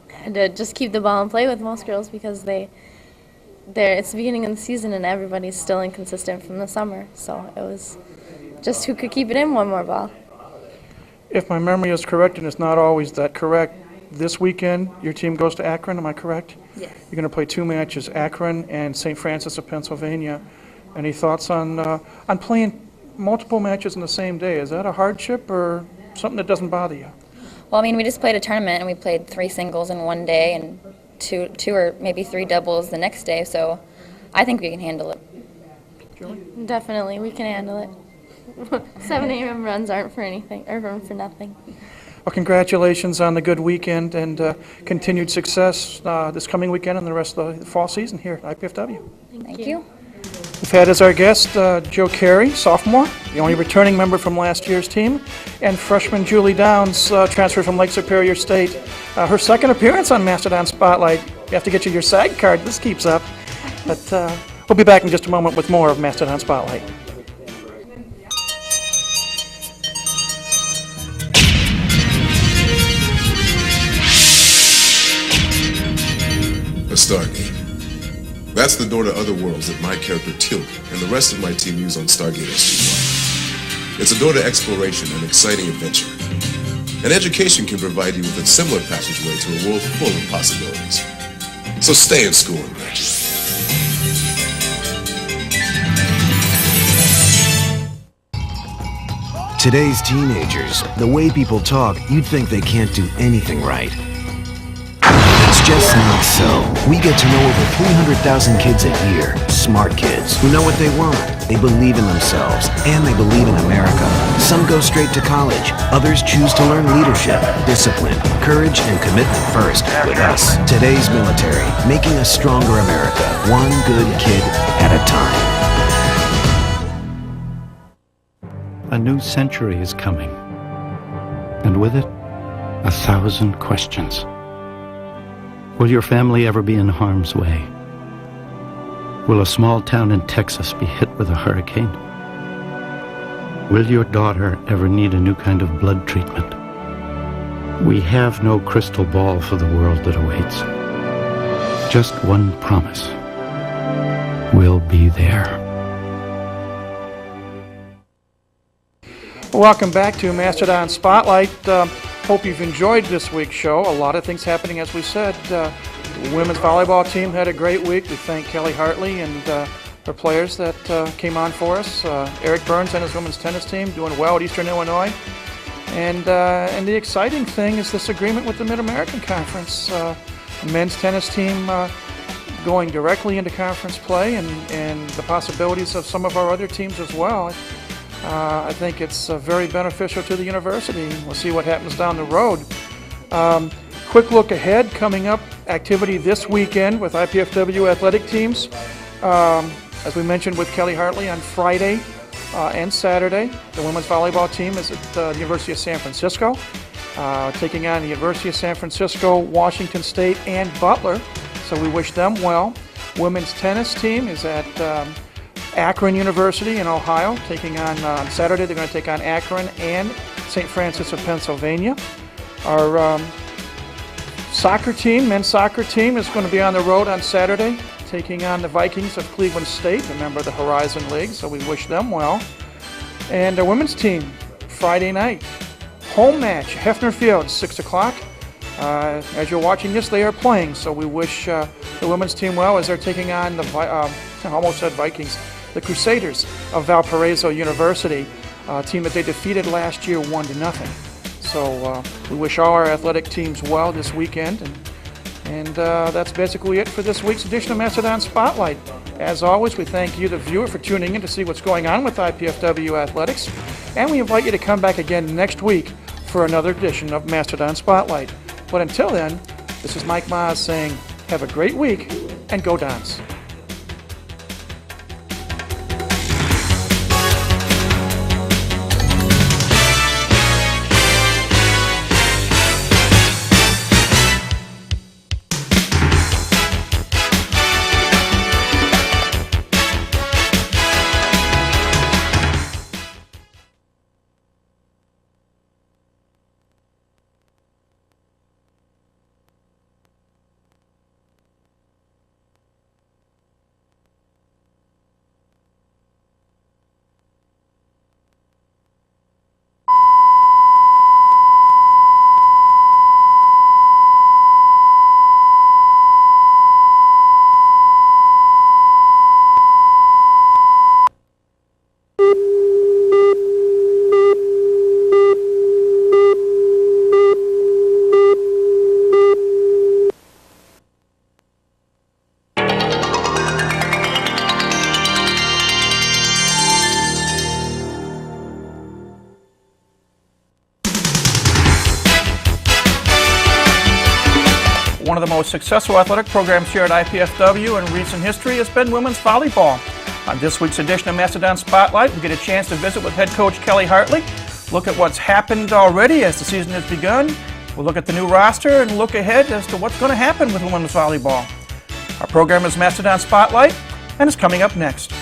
Speaker 11: had to just keep the ball and play with most girls because it's the beginning of the season and everybody's still inconsistent from the summer. So it was just who could keep it in one more ball.
Speaker 1: If my memory is correct, and it's not always that correct, this weekend your team goes to Akron, am I correct?
Speaker 10: Yes.
Speaker 1: You're going to play 2 matches, Akron and St. Francis of Pennsylvania. Any thoughts on playing multiple matches in the same day? Is that a hardship or something that doesn't bother you?
Speaker 10: Well, I mean, we just played a tournament, and we played 3 singles in one day and two or maybe 3 doubles the next day, so I think we can handle it.
Speaker 1: Julie?
Speaker 11: Definitely, we can handle it. 7 a.m. runs aren't for anything, or for nothing.
Speaker 1: Well, congratulations on the good weekend and continued success this coming weekend and the rest of the fall season here at IPFW.
Speaker 10: Thank you.
Speaker 1: We've had as our guest Joe Carey, sophomore, the only returning member from last year's team, and freshman Julie Downs, transferred from Lake Superior State. Her second appearance on Mastodon Spotlight. You have to get your SAG card. This keeps up. But we'll be back in just a moment with more of Mastodon Spotlight.
Speaker 12: A Stargate. That's the door to other worlds that my character Tilk and the rest of my team use on Stargate SG-1. It's a door to exploration and exciting adventure. And education can provide you with a similar passageway to a world full of possibilities. So stay in school and graduate.
Speaker 13: Today's teenagers, the way people talk, you'd think they can't do anything right. It's just not so. We get to know over 300,000 kids a year, smart kids who know what they want. They believe in themselves, and they believe in America. Some go straight to college. Others choose to learn leadership, discipline, courage, and commitment first with us. Today's military, making a stronger America, one good kid at a time.
Speaker 14: A new century is coming, and with it, 1,000 questions. Will your family ever be in harm's way? Will a small town in Texas be hit with a hurricane? Will your daughter ever need a new kind of blood treatment? We have no crystal ball for the world that awaits. Just one promise. We'll be there.
Speaker 1: Welcome back to Mastodon Spotlight. Hope you've enjoyed this week's show. A lot of things happening, as we said. The women's volleyball team had a great week. We thank Kelly Hartley and her players that came on for us. Eric Burns and his women's tennis team doing well at Eastern Illinois. And the exciting thing is this agreement with the Mid-American Conference. The men's tennis team going directly into conference play, and the possibilities of some of our other teams as well. I think it's very beneficial to the university. We'll see what happens down the road. Quick look ahead, coming up, activity this weekend with IPFW athletic teams. As we mentioned with Kelly Hartley on Friday and Saturday, the women's volleyball team is at the University of San Francisco, taking on the University of San Francisco, Washington State, and Butler. So we wish them well. Women's tennis team is at Akron University in Ohio, taking on Saturday. They're going to take on Akron and St. Francis of Pennsylvania. Our soccer team, men's soccer team, is going to be on the road on Saturday, taking on the Vikings of Cleveland State, a member of the Horizon League, so we wish them well. And our women's team, Friday night, home match, Hefner Field, 6 o'clock. As you're watching this, they are playing, so we wish the women's team well as they're taking on the, almost said Vikings, the Crusaders of Valparaiso University, a team that they defeated last year 1-0. So we wish all our athletic teams well this weekend, and that's basically it for this week's edition of Mastodon Spotlight. As always, we thank you, the viewer, for tuning in to see what's going on with IPFW athletics, and we invite you to come back again next week for another edition of Mastodon Spotlight. But until then, this is Mike Maas saying, have a great week, and go Dons. One of the most successful athletic programs here at IPFW in recent history has been women's volleyball. On this week's edition of Mastodon Spotlight, we get a chance to visit with head coach Kelly Hartley, look at what's happened already as the season has begun. We'll look at the new roster and look ahead as to what's going to happen with women's volleyball. Our program is Mastodon Spotlight, and it's coming up next.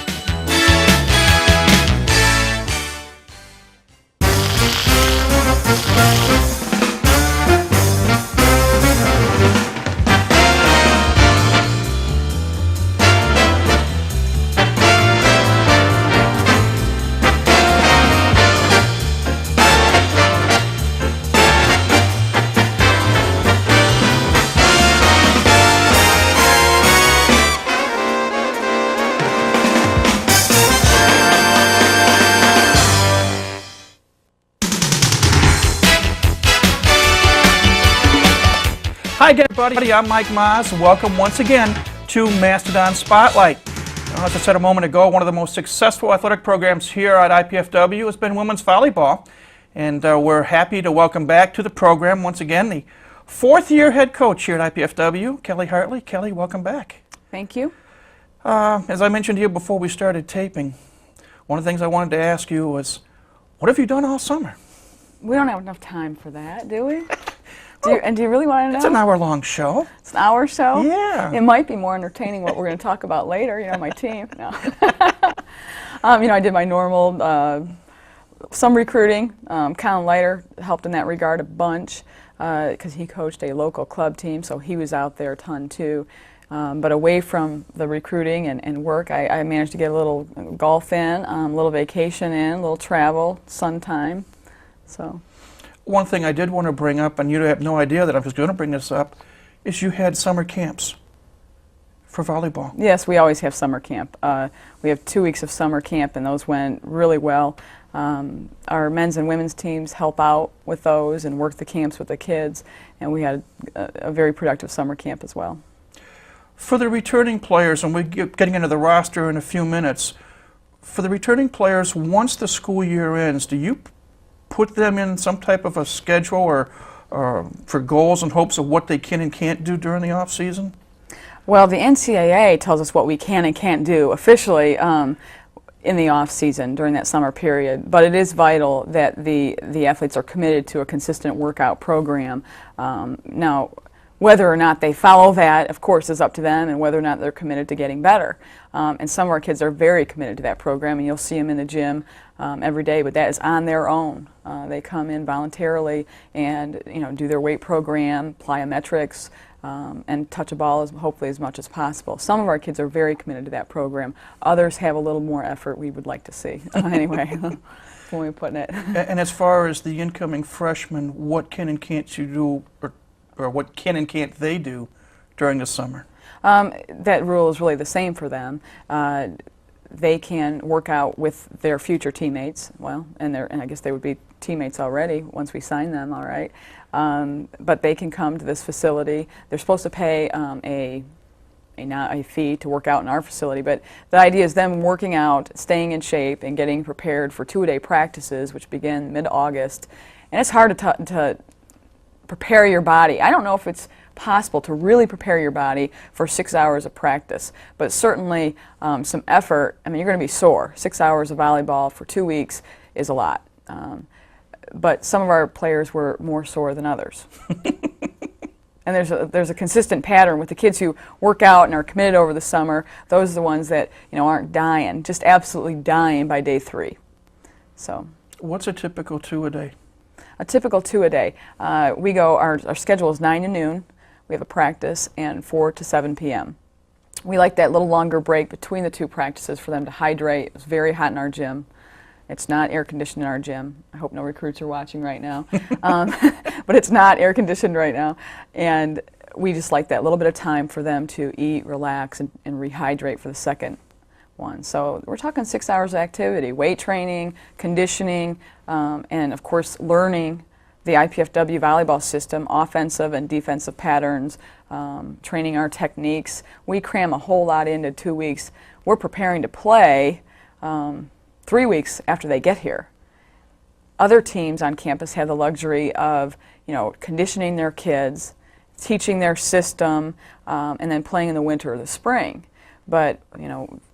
Speaker 1: Hi again, everybody. I'm Mike Maas. Welcome once again to Mastodon Spotlight. As I said a moment ago, one of the most successful athletic programs here at IPFW has been women's volleyball. And we're happy to welcome back to the program once again the fourth-year head coach here at IPFW, Kelly Hartley. Kelly, welcome back.
Speaker 4: Thank you.
Speaker 1: As I mentioned to you before we started taping, one of the things I wanted to ask you was, what have you done all summer?
Speaker 4: We don't have enough time for that, do we? Do you really want to know?
Speaker 1: It's an hour-long show.
Speaker 4: It's an hour show?
Speaker 1: Yeah.
Speaker 4: It might be more entertaining what we're going to talk about later, my team. No. I did my normal, some recruiting. Colin Leiter helped in that regard a bunch because he coached a local club team, so he was out there a ton too. But away from the recruiting and work, I managed to get a little golf in, a little vacation in, a little travel, sun time. So,
Speaker 1: one thing I did want to bring up, and you have no idea that I was going to bring this up, is you had summer camps for volleyball.
Speaker 4: Yes, we always have summer camp. We have 2 weeks of summer camp, and those went really well. Our men's and women's teams help out with those and work the camps with the kids, and we had a very productive summer camp as well.
Speaker 1: For the returning players, and we're getting into the roster in a few minutes, for the returning players, once the school year ends, do you put them in some type of a schedule or for goals and hopes of what they can and can't do during the off season?
Speaker 4: Well, the NCAA tells us what we can and can't do officially in the off season during that summer period, but it is vital that the athletes are committed to a consistent workout program. Now, whether or not they follow that, of course, is up to them, and whether or not they're committed to getting better. And some of our kids are very committed to that program, and you'll see them in the gym every day, but that is on their own. They come in voluntarily and do their weight program, plyometrics, and touch a ball hopefully as much as possible. Some of our kids are very committed to that program. Others have a little more effort we would like to see. Anyway, when we're putting it.
Speaker 1: And as far as the incoming freshmen, what can and can't you do, or what can and can't they do during the summer?
Speaker 4: That rule is really the same for them. They can work out with their future teammates, and I guess they would be teammates already once we sign them, all right. But they can come to this facility. They're supposed to pay a fee to work out in our facility, but the idea is them working out, staying in shape, and getting prepared for two-a-day practices, which begin mid-August. And it's hard to prepare your body. I don't know if it's possible to really prepare your body for 6 hours of practice, but certainly some effort. I mean, you're going to be sore. 6 hours of volleyball for 2 weeks is a lot. But some of our players were more sore than others. And there's a consistent pattern with the kids who work out and are committed over the summer. Those are the ones that aren't dying, just absolutely dying by day 3. So,
Speaker 1: what's a typical two-a-day?
Speaker 4: A typical two-a-day. Our schedule is 9 to noon. We have a practice, and 4 to 7 p.m. We like that little longer break between the two practices for them to hydrate. It's very hot in our gym. It's not air conditioned in our gym. I hope no recruits are watching right now. But it's not air conditioned right now. And we just like that little bit of time for them to eat, relax, and rehydrate for the second one. So we're talking 6 hours of activity, weight training, conditioning, and of course learning the IPFW volleyball system, offensive and defensive patterns, training our techniques. We cram a whole lot into 2 weeks. We're preparing to play 3 weeks after they get here. Other teams on campus have the luxury of, conditioning their kids, teaching their system, and then playing in the winter or the spring. But,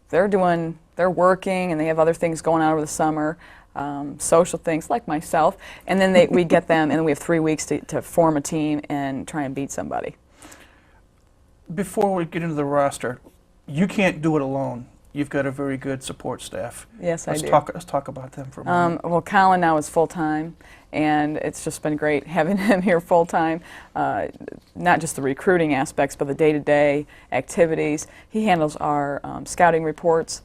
Speaker 4: they're working and they have other things going on over the summer, social things like myself, and then we get them and we have 3 weeks to form a team and try and beat somebody.
Speaker 1: Before we get into the roster, you can't do it alone. You've got a very good support staff.
Speaker 4: Yes, I do.
Speaker 1: Let's talk about them for a moment.
Speaker 4: Well, Colin now is full-time, and it's just been great having him here full-time. Not just the recruiting aspects, but the day-to-day activities. He handles our scouting reports.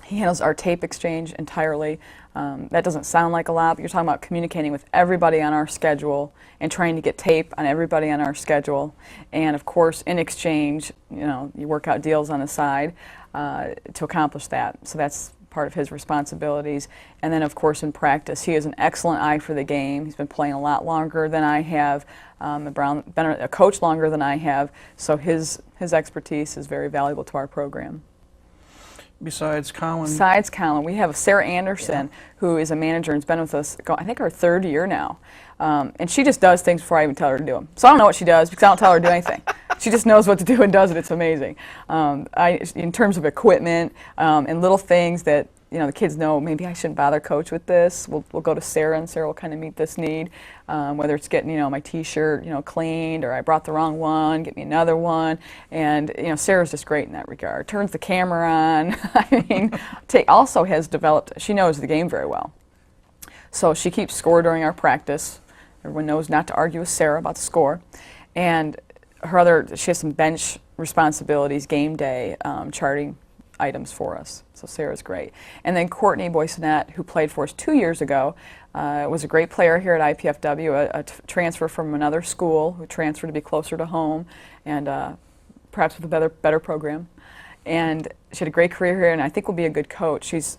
Speaker 4: He handles our tape exchange entirely. That doesn't sound like a lot, but you're talking about communicating with everybody on our schedule and trying to get tape on everybody on our schedule. And of course, in exchange, you work out deals on the side to accomplish that. So that's part of his responsibilities. And then of course in practice, he has an excellent eye for the game. He's been playing a lot longer than I have, been a coach longer than I have, so his expertise is very valuable to our program.
Speaker 1: Besides Colin?
Speaker 4: Besides Colin, we have Sarah Anderson, who is a manager and has been with us, I think, our 3rd year now. And she just does things before I even tell her to do them. So I don't know what she does because I don't tell her to do anything. She just knows what to do and does it. It's amazing. In terms of equipment and little things that the kids know, maybe I shouldn't bother coach with this. We'll go to Sarah, and Sarah will kind of meet this need. Whether it's getting my T-shirt cleaned, or I brought the wrong one, get me another one. And Sarah's just great in that regard. Turns the camera on. I mean, also has developed. She knows the game very well. So she keeps score during our practice. Everyone knows not to argue with Sarah about the score. And she has some bench responsibilities game day, charting items for us. So Sarah's great. And then Courtney Boissonette, who played for us 2 years ago, was a great player here at IPFW, a transfer from another school who transferred to be closer to home and perhaps with a better program. And she had a great career here, and I think will be a good coach. She's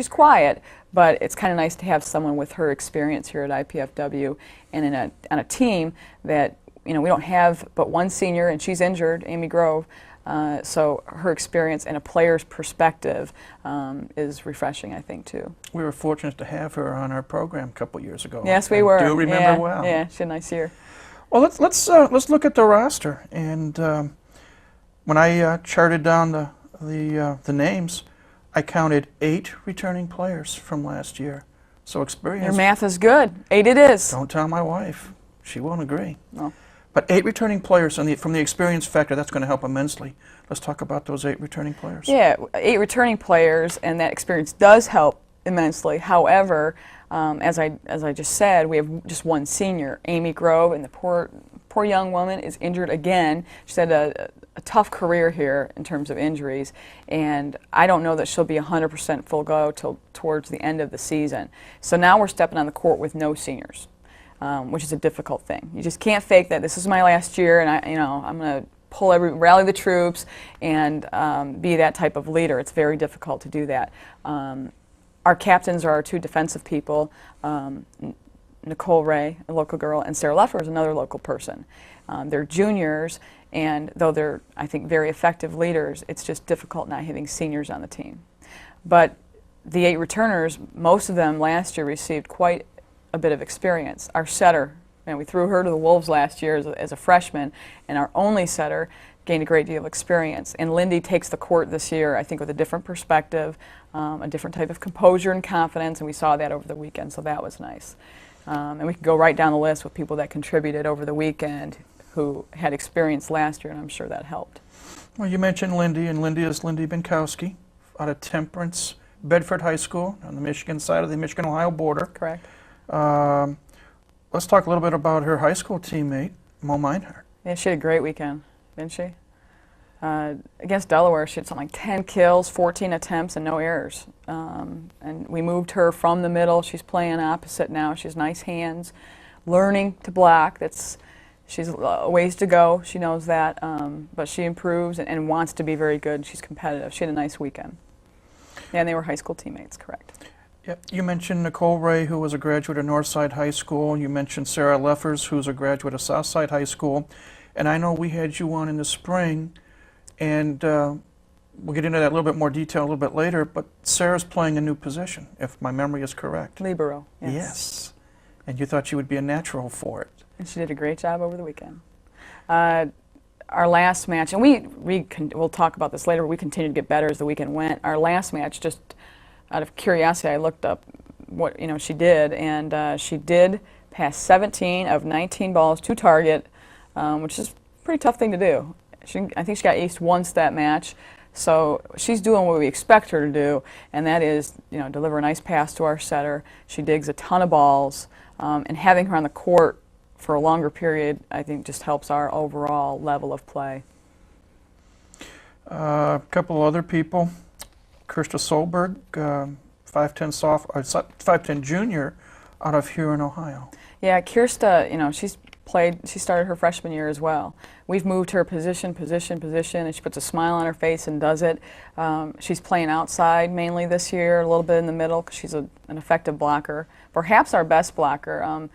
Speaker 4: quiet, but it's kind of nice to have someone with her experience here at IPFW and on a team that, we don't have but one senior, and she's injured, Amy Grove. So her experience and a player's perspective is refreshing, I think, too.
Speaker 1: We were fortunate to have her on our program a couple years ago.
Speaker 4: Yes, we were.
Speaker 1: I do remember well.
Speaker 4: Yeah, she had a nice year.
Speaker 1: Well, let's look at the roster. And when I charted down the names, I counted 8 returning players from last year. So experience.
Speaker 4: Your math is good. 8 it is.
Speaker 1: Don't tell my wife; she won't agree.
Speaker 4: No.
Speaker 1: But 8 returning players from the experience factor, that's going to help immensely. Let's talk about those 8 returning players.
Speaker 4: Yeah, 8 returning players, and that experience does help immensely. However, as I just said, we have just one senior, Amy Grove, and the poor young woman is injured again. She's had a tough career here in terms of injuries, and I don't know that she'll be 100% full go till towards the end of the season. So now we're stepping on the court with no seniors. Which is a difficult thing. You just can't fake that this is my last year and I'm going to rally the troops and be that type of leader. It's very difficult to do that. Our captains are our 2 defensive people, Nicole Ray, a local girl, and Sarah Leffer is another local person. They're juniors, and though they're, I think, very effective leaders, it's just difficult not having seniors on the team. But the 8 returners, most of them last year received quite a bit of experience. Our setter, we threw her to the Wolves last year as a freshman, and our only setter gained a great deal of experience. And Lindy takes the court this year, I think, with a different perspective, a different type of composure and confidence, and we saw that over the weekend, so that was nice. And we could go right down the list with people that contributed over the weekend who had experience last year, and I'm sure that helped.
Speaker 1: Well, you mentioned Lindy, and Lindy is Lindy Binkowski out of Temperance, Bedford High School, on the Michigan side of the Michigan-Ohio border.
Speaker 4: Correct.
Speaker 1: Let's talk a little bit about her high school teammate, Mo Meinhardt.
Speaker 4: Yeah, she had a great weekend, didn't she? Against Delaware, she had something like 10 kills, 14 attempts, and no errors. And we moved her from the middle. She's playing opposite now. She has nice hands, learning to block. She's a ways to go. She knows that, but she improves and wants to be very good. She's competitive. She had a nice weekend. Yeah, and they were high school teammates, correct.
Speaker 1: Yep. You mentioned Nicole Ray, who was a graduate of Northside High School. You mentioned Sarah Leffers, who's a graduate of Southside High School. And I know we had you on in the spring, and we'll get into that a little bit more detail a little bit later, but Sarah's playing a new position, if my memory is correct.
Speaker 4: Libero, yes.
Speaker 1: Yes. And you thought she would be a natural for it.
Speaker 4: And she did a great job over the weekend. Our last match, and we'll talk about this later, but we continued to get better as the weekend went. Our last match, just out of curiosity, I looked up what she did, and she did pass 17 of 19 balls to target, which is a pretty tough thing to do. I think she got aced once that match, so she's doing what we expect her to do, and that is deliver a nice pass to our setter. She digs a ton of balls, and having her on the court for a longer period, I think, just helps our overall level of play.
Speaker 1: A couple other people. Kirsta Solberg, 5'10 junior out of Huron, Ohio.
Speaker 4: Yeah, Kirsta, she started her freshman year as well. We've moved her position, and she puts a smile on her face and does it. She's playing outside mainly this year, a little bit in the middle, because she's an effective blocker, perhaps our best blocker.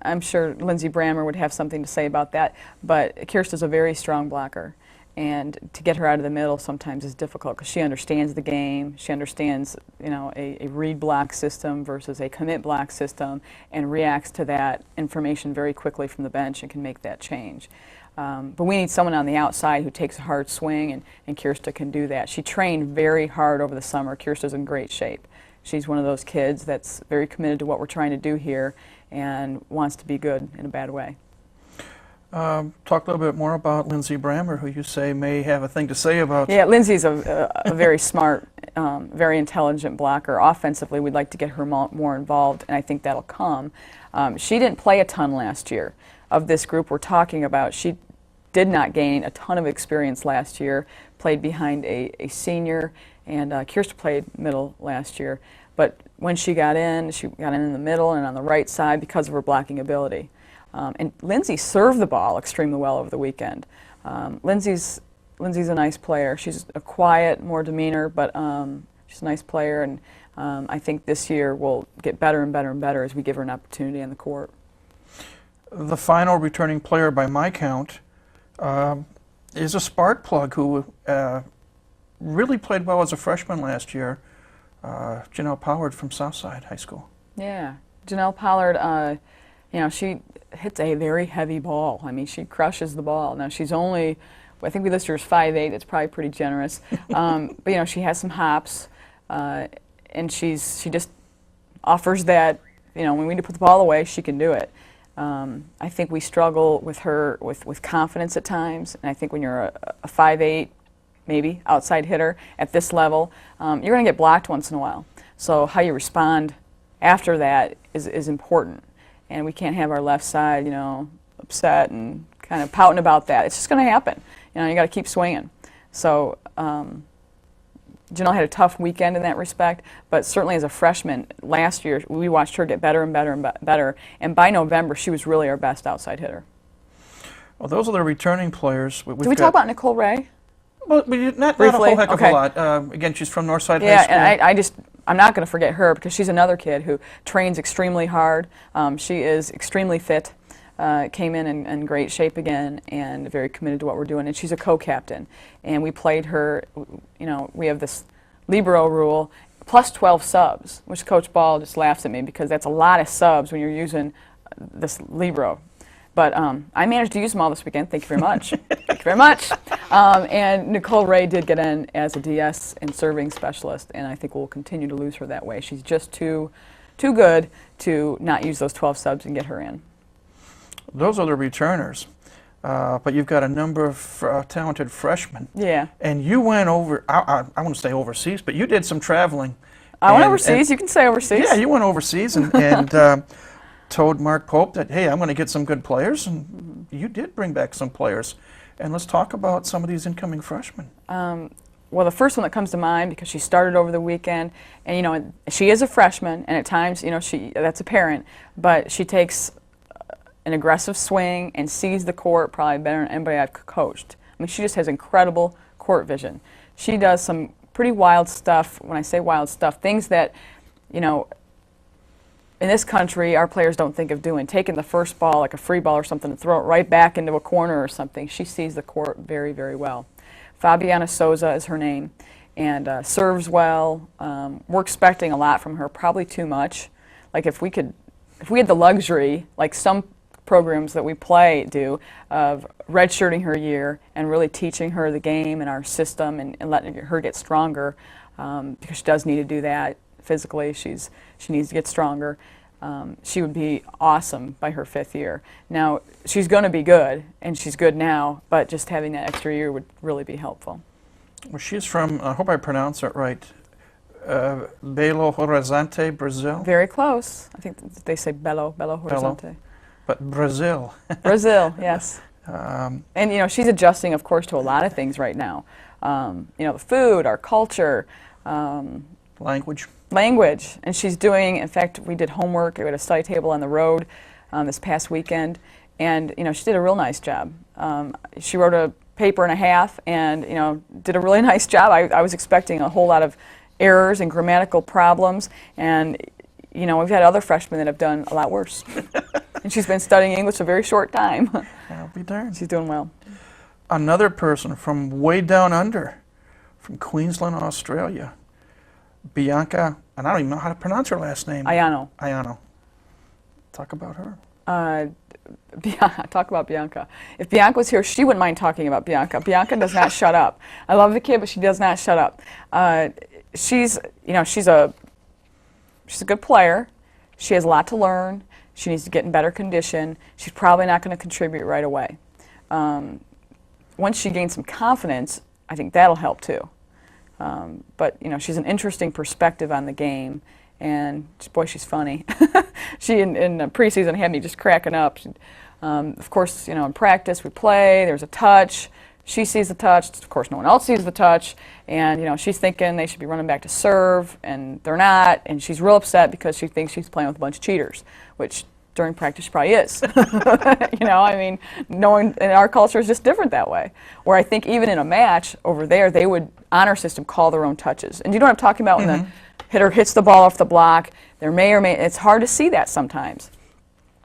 Speaker 4: I'm sure Lindsey Brammer would have something to say about that, but Kirsta's a very strong blocker. And to get her out of the middle sometimes is difficult because she understands the game. She understands, a read block system versus a commit block system, and reacts to that information very quickly from the bench and can make that change. But we need someone on the outside who takes a hard swing, and Kirsta can do that. She trained very hard over the summer. Kirsta's in great shape. She's one of those kids that's very committed to what we're trying to do here and wants to be good in a bad way.
Speaker 1: Talk a little bit more about Lindsey Brammer, who you say may have a thing to say about.
Speaker 4: Yeah, Lindsey's a very smart, very intelligent blocker. Offensively, we'd like to get her more involved, and I think that'll come. She didn't play a ton last year. Of this group we're talking about, she did not gain a ton of experience last year, played behind a senior, and Kirsten played middle last year. But when she got in the middle and on the right side because of her blocking ability. And Lindsay served the ball extremely well over the weekend. Lindsay's a nice player. She's a quiet, more demeanor, but she's a nice player, and I think this year will get better and better and better as we give her an opportunity on the court.
Speaker 1: The final returning player by my count is a spark plug who really played well as a freshman last year, Janelle Pollard from Southside High School.
Speaker 4: Yeah, Janelle Pollard, she hits a very heavy ball. I mean, she crushes the ball. Now, she's only, I think we listed her as 5'8". That's probably pretty generous. But, she has some hops, and she just offers that, when we need to put the ball away, she can do it. I think we struggle with her with confidence at times, and I think when you're a 5'8", maybe outside hitter at this level, you're going to get blocked once in a while. So how you respond after that is important, and we can't have our left side, upset and kind of pouting about that. It's just going to happen. You got to keep swinging. So Janelle had a tough weekend in that respect, but certainly as a freshman last year, we watched her get better and better and better, and by November, she was really our best outside hitter.
Speaker 1: Well, those are the returning players.
Speaker 4: Did we talk about Nicole Ray?
Speaker 1: Well, not a whole heck of a lot. Again, she's from Northside High School.
Speaker 4: Yeah, and I'm not going to forget her because she's another kid who trains extremely hard. She is extremely fit. Came in great shape again and very committed to what we're doing. And she's a co-captain. And we played her, we have this libero rule, plus 12 subs, which Coach Ball just laughs at me because that's a lot of subs when you're using this libero. But I managed to use them all this weekend. Thank you very much. Thank you very much. And Nicole Ray did get in as a DS and serving specialist, and I think we'll continue to lose her that way. She's just too good to not use those 12 subs and get her in.
Speaker 1: Those are the returners. But you've got a number of talented freshmen.
Speaker 4: Yeah.
Speaker 1: And you went over, I want to say overseas, but you did some traveling.
Speaker 4: I went overseas. You can say overseas.
Speaker 1: Yeah, you went overseas and told Mark Pope that, hey, I'm going to get some good players, and you did bring back some players. And let's talk about some of these incoming freshmen.
Speaker 4: Well, the first one that comes to mind, because she started over the weekend, and she is a freshman, and at times, that's apparent, but she takes an aggressive swing and sees the court probably better than anybody I've coached. I mean, she just has incredible court vision. She does some pretty wild stuff. When I say wild stuff, things that, in this country, our players don't think of doing. Taking the first ball, like a free ball or something, and throw it right back into a corner or something. She sees the court very, very well. Fabiana Souza is her name, and serves well. We're expecting a lot from her, probably too much. Like if we had the luxury, like some programs that we do, of redshirting her year and really teaching her the game and our system and letting her get stronger, because she does need to do that physically. She needs to get stronger. She would be awesome by her 5th year. Now, she's going to be good, and she's good now, but just having that extra year would really be helpful.
Speaker 1: Well, she's from, I hope I pronounce it right, Belo Horizonte, Brazil?
Speaker 4: Very close. I think they say Belo Horizonte.
Speaker 1: But Brazil.
Speaker 4: Brazil, yes. And, she's adjusting, of course, to a lot of things right now. The food, our culture.
Speaker 1: Language.
Speaker 4: And she's doing, in fact, we did homework. We had a study table on the road this past weekend, and, she did a real nice job. She wrote a paper and a half and, did a really nice job. I was expecting a whole lot of errors and grammatical problems, and, we've had other freshmen that have done a lot worse. And she's been studying English a very short time.
Speaker 1: I'll be darned.
Speaker 4: She's doing well.
Speaker 1: Another person from way down under, from Queensland, Australia, Bianca, and I don't even know how to pronounce her last name. Ayano. Talk about her.
Speaker 4: Talk about Bianca. If Bianca was here, she wouldn't mind talking about Bianca. Bianca does not shut up. I love the kid, but she does not shut up. She's a good player. She has a lot to learn. She needs to get in better condition. She's probably not going to contribute right away. Once she gains some confidence, I think that'll help too. But she's an interesting perspective on the game, and boy, she's funny. She in the preseason had me just cracking up. Of course, you know, in practice we play. There's a touch. She sees the touch. Of course, no one else sees the touch, and you know she's thinking they should be running back to serve, and they're not. And she's real upset because she thinks she's playing with a bunch of cheaters, which during practice she probably is. You know, I mean, knowing in our culture is just different that way. Where I think even in a match over there, they would honor system call their own touches. And you know what I'm talking about when the hitter hits the ball off the block? There may or may. It's hard to see that sometimes.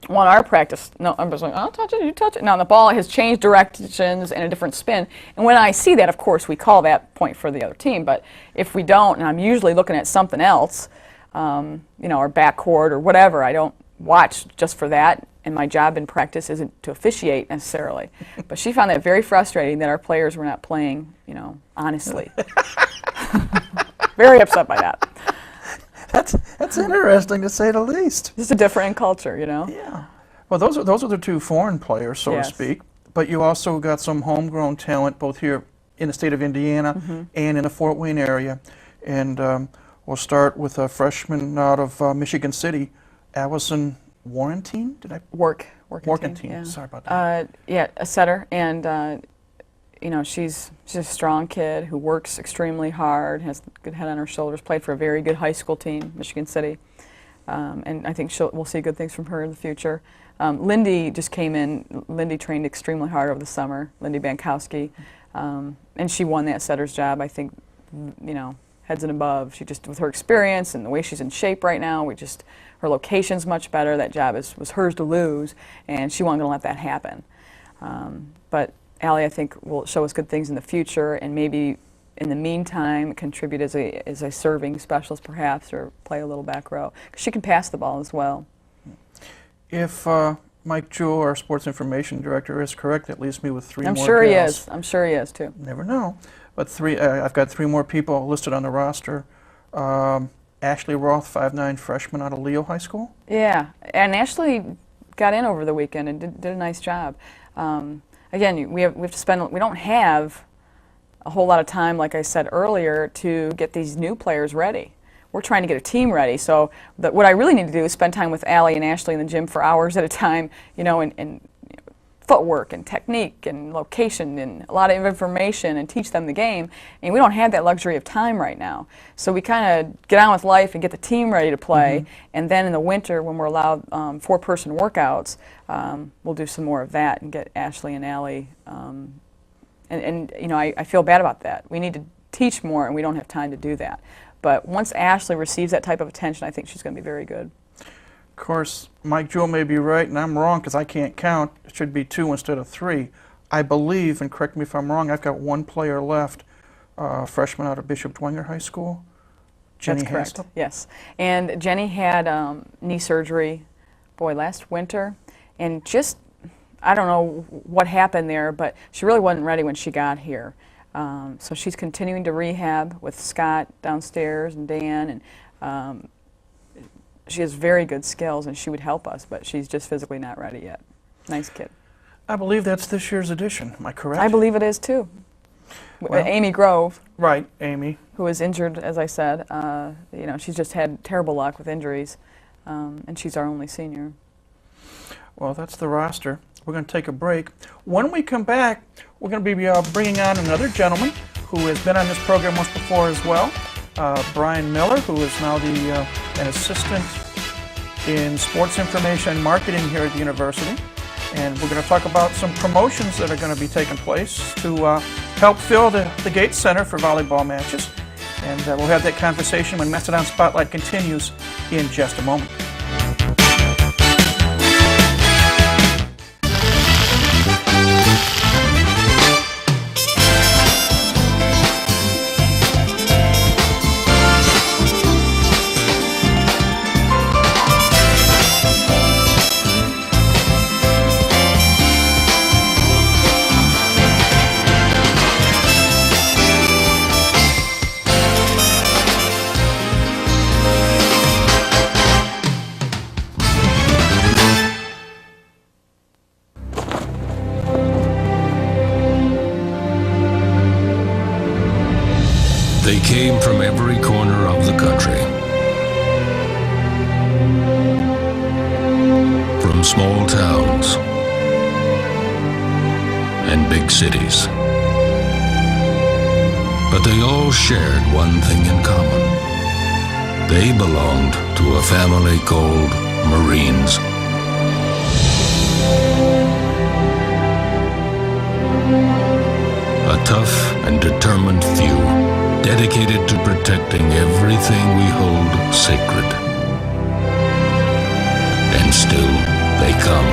Speaker 4: Well, in our practice, no, I'm just like, I'll touch it, you touch it. Now the ball has changed directions and a different spin. And when I see that, of course, we call that point for the other team. But if we don't, and I'm usually looking at something else, you know, or backcourt or whatever, I don't watch just for that. And my job in practice isn't to officiate necessarily. But she found that very frustrating that our players were not playing, you know, honestly. Very upset by that.
Speaker 1: That's interesting to say the least.
Speaker 4: Just a different culture, you know.
Speaker 1: Yeah. Well, those are the two foreign players, so to speak. But you also got some homegrown talent, both here in the state of Indiana and in the Fort Wayne area. And we'll start with a freshman out of Michigan City, Allison Warrentine. Did I? Warrentine.
Speaker 4: Yeah.
Speaker 1: Sorry about that.
Speaker 4: Yeah, a setter, and you know, she's a strong kid who works extremely hard, has a good head on her shoulders, played for a very good high school team, Michigan City, and I think we'll see good things from her in the future. Lindy just came in. Lindy trained extremely hard over the summer, Lindy Bankowski, and she won that setter's job, I think, you know, heads and above. She just, with her experience and the way she's in shape right now, her location's much better. That job was hers to lose, and she wasn't going to let that happen. But Allie, I think, will show us good things in the future, and maybe in the meantime contribute as a serving specialist perhaps, or play a little back row. 'Cause she can pass the ball as well.
Speaker 1: If Mike Jewell, our sports information director, is correct, that leaves me with three more
Speaker 4: I'm sure he
Speaker 1: gals.
Speaker 4: is. I'm sure he is too.
Speaker 1: Never know. But I've got three more people listed on the roster. Ashley Roth, 5'9", freshman out of Leo High School.
Speaker 4: Yeah, and Ashley got in over the weekend and did a nice job. Again, we have to spend. We don't have a whole lot of time, like I said earlier, to get these new players ready. We're trying to get a team ready. So what I really need to do is spend time with Allie and Ashley in the gym for hours at a time. You know, and footwork and technique and location and a lot of information, and teach them the game. And we don't have that luxury of time right now. So we kind of get on with life and get the team ready to play. And then in the winter, when we're allowed 4-person workouts, we'll do some more of that and get Ashley and Allie. And you know, I feel bad about that. We need to teach more, and we don't have time to do that. But once Ashley receives that type of attention, I think she's going to be very good.
Speaker 1: Of course, Mike Jewell may be right, and I'm wrong because I can't count. It should be 2 instead of 3. I believe, and correct me if I'm wrong, I've got one player left, freshman out of Bishop Dwenger High School, Jenny
Speaker 4: That's correct.
Speaker 1: Haslip.
Speaker 4: Yes, and Jenny had knee surgery, last winter, and just, I don't know what happened there, but she really wasn't ready when she got here. So she's continuing to rehab with Scott downstairs and Dan, and she has very good skills, and she would help us, but she's just physically not ready yet. Nice kid.
Speaker 1: I believe that's this year's edition. Am I correct?
Speaker 4: I believe it is too.
Speaker 1: Well,
Speaker 4: Amy Grove.
Speaker 1: Right, Amy.
Speaker 4: Who was injured, as I said. You know, she's just had terrible luck with injuries, and she's our only senior.
Speaker 1: Well, that's the roster. We're going to take a break. When we come back, we're going to be bringing on another gentleman who has been on this program once before as well. Brian Miller, who is now an assistant in sports information and marketing here at the university. And we're going to talk about some promotions that are going to be taking place to help fill the Gates Center for volleyball matches. And we'll have that conversation when Mastodon Spotlight continues in just a moment.
Speaker 15: They came from every corner of the country. small towns and big cities. But they all shared one thing in common. They belonged to a family called Marines. A tough and determined few, dedicated to protecting everything we hold sacred. And still they come.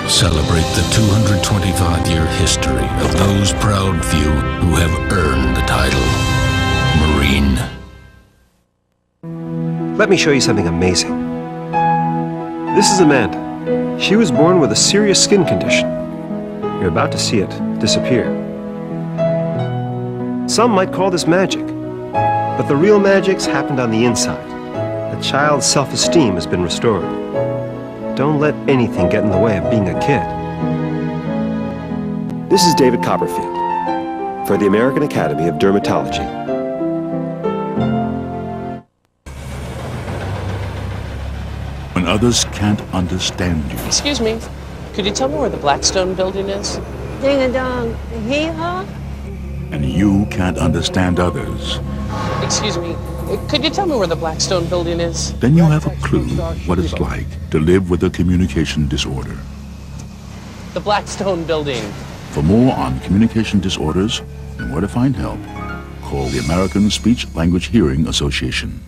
Speaker 15: Celebrate the 225-year history of those proud few who have earned the title Marine.
Speaker 16: Let me show you something amazing. This is Amanda. She was born with a serious skin condition. You're about to see it disappear. Some might call this magic, but the real magic's happened on the inside. The child's self-esteem has been restored. Don't let anything get in the way of being a kid. This is David Copperfield for the American Academy of Dermatology.
Speaker 17: When others can't understand you.
Speaker 18: Excuse me, could you tell me where the Blackstone building is?
Speaker 19: Ding-a-dong, hee-haw?
Speaker 17: And you can't understand others.
Speaker 18: Excuse me, could you tell me where the Blackstone building is?
Speaker 17: Then you have a clue what it's like to live with a communication disorder.
Speaker 18: The Blackstone building.
Speaker 17: For more on communication disorders and where to find help, call the American Speech Language Hearing Association.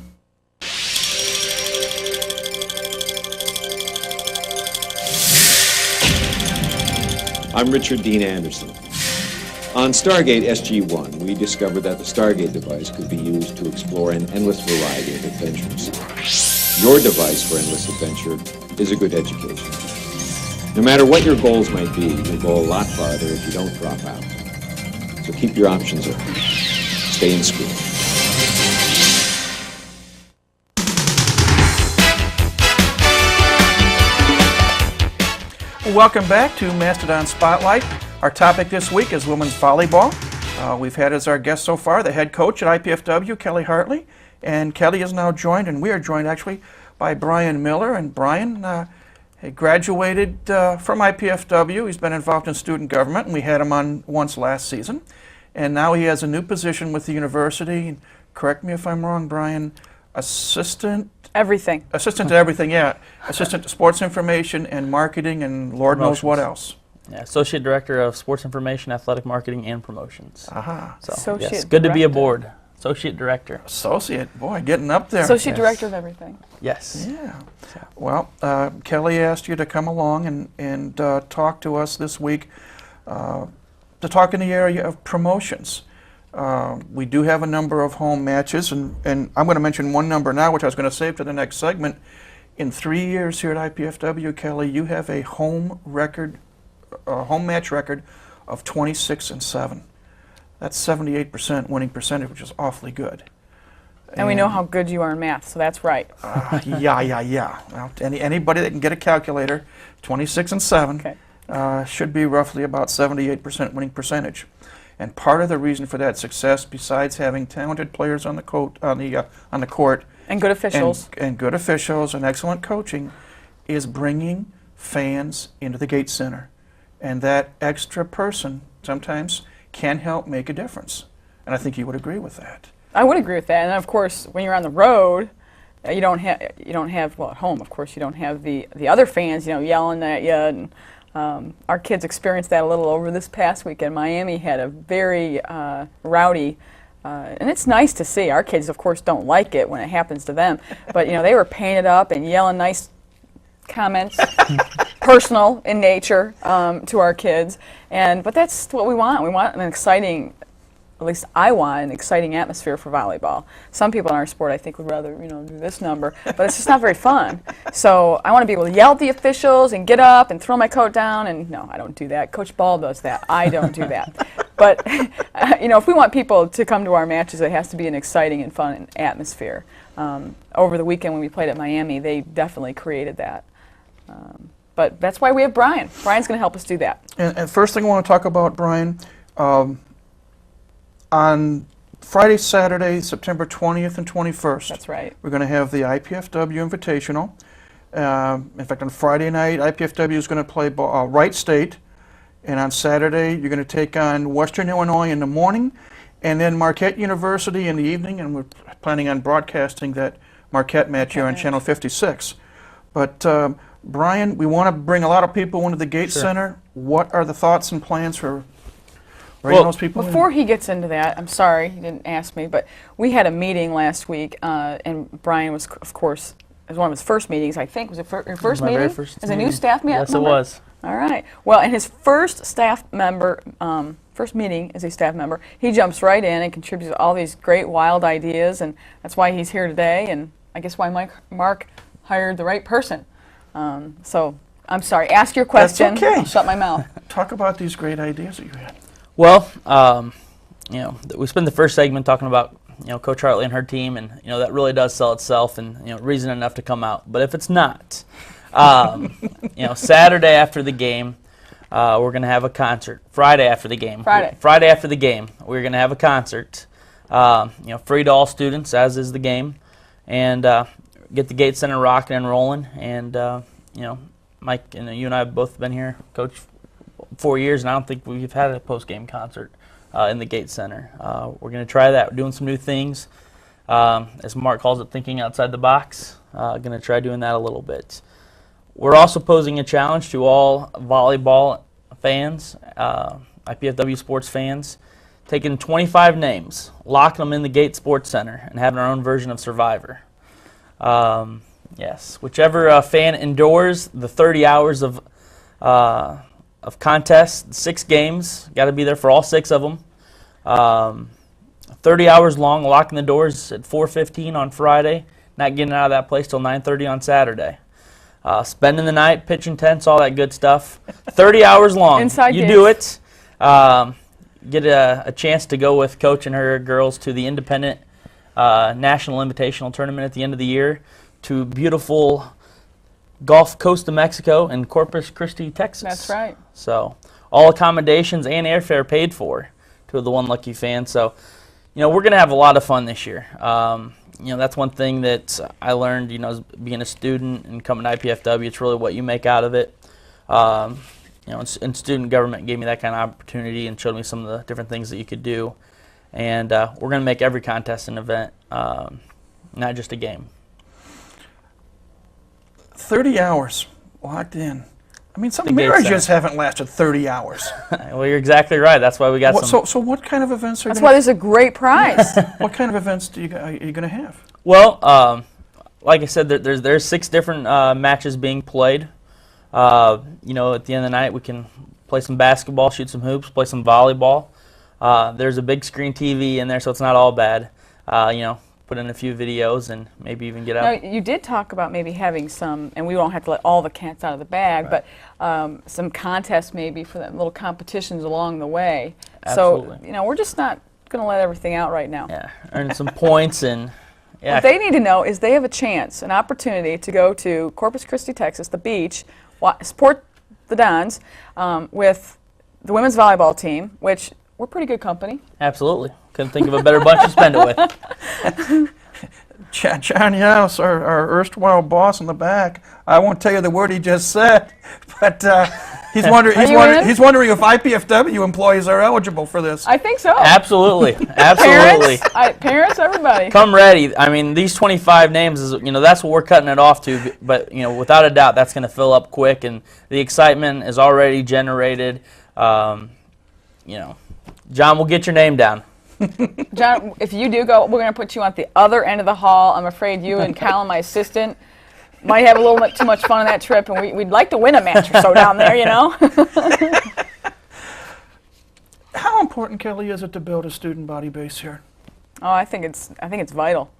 Speaker 20: I'm Richard Dean Anderson. On Stargate SG-1, we discovered that the Stargate device could be used to explore an endless variety of adventures. Your device for endless adventure is a good education. No matter what your goals might be, you'll go a lot farther if you don't drop out. So keep your options open. Stay in school.
Speaker 1: Welcome back to Mastodon Spotlight. Our topic this week is women's volleyball. We've had as our guest so far the head coach at IPFW, Kelly Hartley. And Kelly is now joined, and we are joined actually by Brian Miller. And Brian graduated from IPFW. He's been involved in student government, and we had him on once last season. And now he has a new position with the university. Correct me if I'm wrong, Brian. Assistant to everything, yeah. Assistant to sports information and marketing and Lord knows what else.
Speaker 21: Yeah, Associate Director of Sports Information, Athletic Marketing, and Promotions.
Speaker 1: Aha.
Speaker 21: So,
Speaker 4: Associate
Speaker 21: yes, good to be
Speaker 4: Director.
Speaker 21: aboard. Associate Director.
Speaker 1: Associate, boy, getting up there.
Speaker 4: Associate Director of everything.
Speaker 21: Yes.
Speaker 1: Yeah. Well, Kelly asked you to come along and talk to us this week to talk in the area of promotions. We do have a number of home matches, and I'm going to mention one number now, which I was going to save to the next segment. In 3 years here at IPFW, Kelly, you have a home match record of 26-7. That's 78% winning percentage, which is awfully good.
Speaker 4: And we know how good you are in math, so that's right.
Speaker 1: Yeah. Well, anybody that can get a calculator, 26-7, should be roughly about 78% winning percentage. And part of the reason for that success, besides having talented players on the court
Speaker 4: and good officials
Speaker 1: and good officials and excellent coaching, is bringing fans into the Gate Center, and that extra person sometimes can help make a difference. And I think you would agree with that.
Speaker 4: I would agree with that. And of course, when you're on the road, you don't have well, at home, of course, you don't have the other fans, yelling at you. And our kids experienced that a little over this past weekend. Miami had a very rowdy, and it's nice to see. Our kids, of course, don't like it when it happens to them, but they were painted up and yelling nice comments, personal in nature, to our kids. But that's what we want. We want an exciting, at least I want an exciting atmosphere for volleyball. Some people in our sport, I think, would rather do this number, but it's just not very fun. So I want to be able to yell at the officials and get up and throw my coat down. And no, I don't do that. Coach Ball does that. I don't do that. But if we want people to come to our matches, it has to be an exciting and fun atmosphere. Over the weekend when we played at Miami, they definitely created that. But that's why we have Brian. Brian's going to help us do that.
Speaker 1: And first thing I want to talk about, Brian, on Friday, Saturday, September 20th and 21st.
Speaker 4: That's right.
Speaker 1: We're going to have the IPFW Invitational. In fact, on Friday night, IPFW is going to play Wright State, and on Saturday, you're going to take on Western Illinois in the morning, and then Marquette University in the evening, and we're planning on broadcasting that Marquette match here on Channel 56. But Brian, we want to bring a lot of people into the Gates Center. What are the thoughts and plans for bringing those people in?
Speaker 4: Before he gets into that, I'm sorry, he didn't ask me, but we had a meeting last week, and Brian was, of course, it was one of his first meetings, I think. Was it your first meeting?
Speaker 21: Very first
Speaker 4: As a new staff member?
Speaker 21: Yes, it was.
Speaker 4: All right. Well, and his first staff member, first meeting as a staff member, he jumps right in and contributes all these great, wild ideas, and that's why he's here today, and I guess why Mark hired the right person. So, I'm sorry. Ask your question.
Speaker 1: That's okay.
Speaker 4: I'll shut my mouth.
Speaker 1: Talk about these great ideas that you had.
Speaker 21: Well, you know, we spent the first segment talking about, you know, Coach Hartley and her team, and you know that really does sell itself, and you know, reason enough to come out. But if it's not, you know, Saturday after the game, we're gonna have a concert. Friday after the game. Friday after the game, we're gonna have a concert. You know, free to all students, as is the game, and get the Gates Center rocking and rolling. And you know, Mike and you and I have both been here, Coach, 4 years, and I don't think we've had a post-game concert in the Gates Center. We're going to try that. We're doing some new things. As Mark calls it, thinking outside the box. Going to try doing that a little bit. We're also posing a challenge to all volleyball fans, IPFW sports fans, taking 25 names, locking them in the Gates Sports Center, and having our own version of Survivor. Yes, whichever fan endures the 30 hours of contests, 6 games, got to be there for all 6 of them. 30 hours long, locking the doors at 4:15 on Friday, not getting out of that place till 9:30 on Saturday. Spending the night, pitching tents, all that good stuff. 30 hours long.
Speaker 4: Inside
Speaker 21: you
Speaker 4: gigs.
Speaker 21: do it. Get a chance to go with Coach and her girls to the Independent National Invitational Tournament at the end of the year, to beautiful Gulf Coast of Mexico and Corpus Christi, Texas.
Speaker 4: That's right.
Speaker 21: So all accommodations and airfare paid for to the one lucky fan. So, you know, we're going to have a lot of fun this year. You know, that's one thing that I learned, you know, as being a student and coming to IPFW. It's really what you make out of it. You know, and student government gave me that kind of opportunity and showed me some of the different things that you could do. And we're going to make every contest an event, not just a game.
Speaker 1: 30 hours locked in. I mean, some marriages haven't lasted 30 hours.
Speaker 21: Well, you're exactly right. That's why we got some.
Speaker 1: So what kind of events are
Speaker 4: That's why there's a great prize.
Speaker 1: What kind of events are you going to have?
Speaker 21: Well, like I said, there's 6 different matches being played. You know, at the end of the night, we can play some basketball, shoot some hoops, play some volleyball. There's a big screen TV in there, so it's not all bad. You know, put in a few videos and maybe even get out.
Speaker 4: Now, you did talk about maybe having some, and we won't have to let all the cats out of the bag,
Speaker 21: Right.
Speaker 4: but some contests maybe for them, little competitions along the way.
Speaker 21: Absolutely.
Speaker 4: So, you know, we're just not going to let everything out right now.
Speaker 21: Yeah, earn some points and. Yeah.
Speaker 4: What they need to know is they have a chance, an opportunity to go to Corpus Christi, Texas, the beach, support the Dons with the women's volleyball team, which we're pretty good company.
Speaker 21: Absolutely. Couldn't think of a better bunch to spend it with.
Speaker 1: John Yaus, our erstwhile boss in the back, I won't tell you the word he just said, but he's wondering if IPFW employees are eligible for this.
Speaker 4: I think so.
Speaker 21: Absolutely. Absolutely.
Speaker 4: Parents, everybody.
Speaker 21: Come ready. I mean, these 25 names is, you know, that's what we're cutting it off to, but, you know, without a doubt, that's going to fill up quick, and the excitement is already generated. You know, John, we'll get your name down.
Speaker 4: John, if you do go, we're going to put you on the other end of the hall. I'm afraid you and Colin, my assistant, might have a little bit too much fun on that trip, and we'd like to win a match or so down there, you know?
Speaker 1: How important, Kelly, is it to build a student body base here?
Speaker 4: Oh, I think it's vital.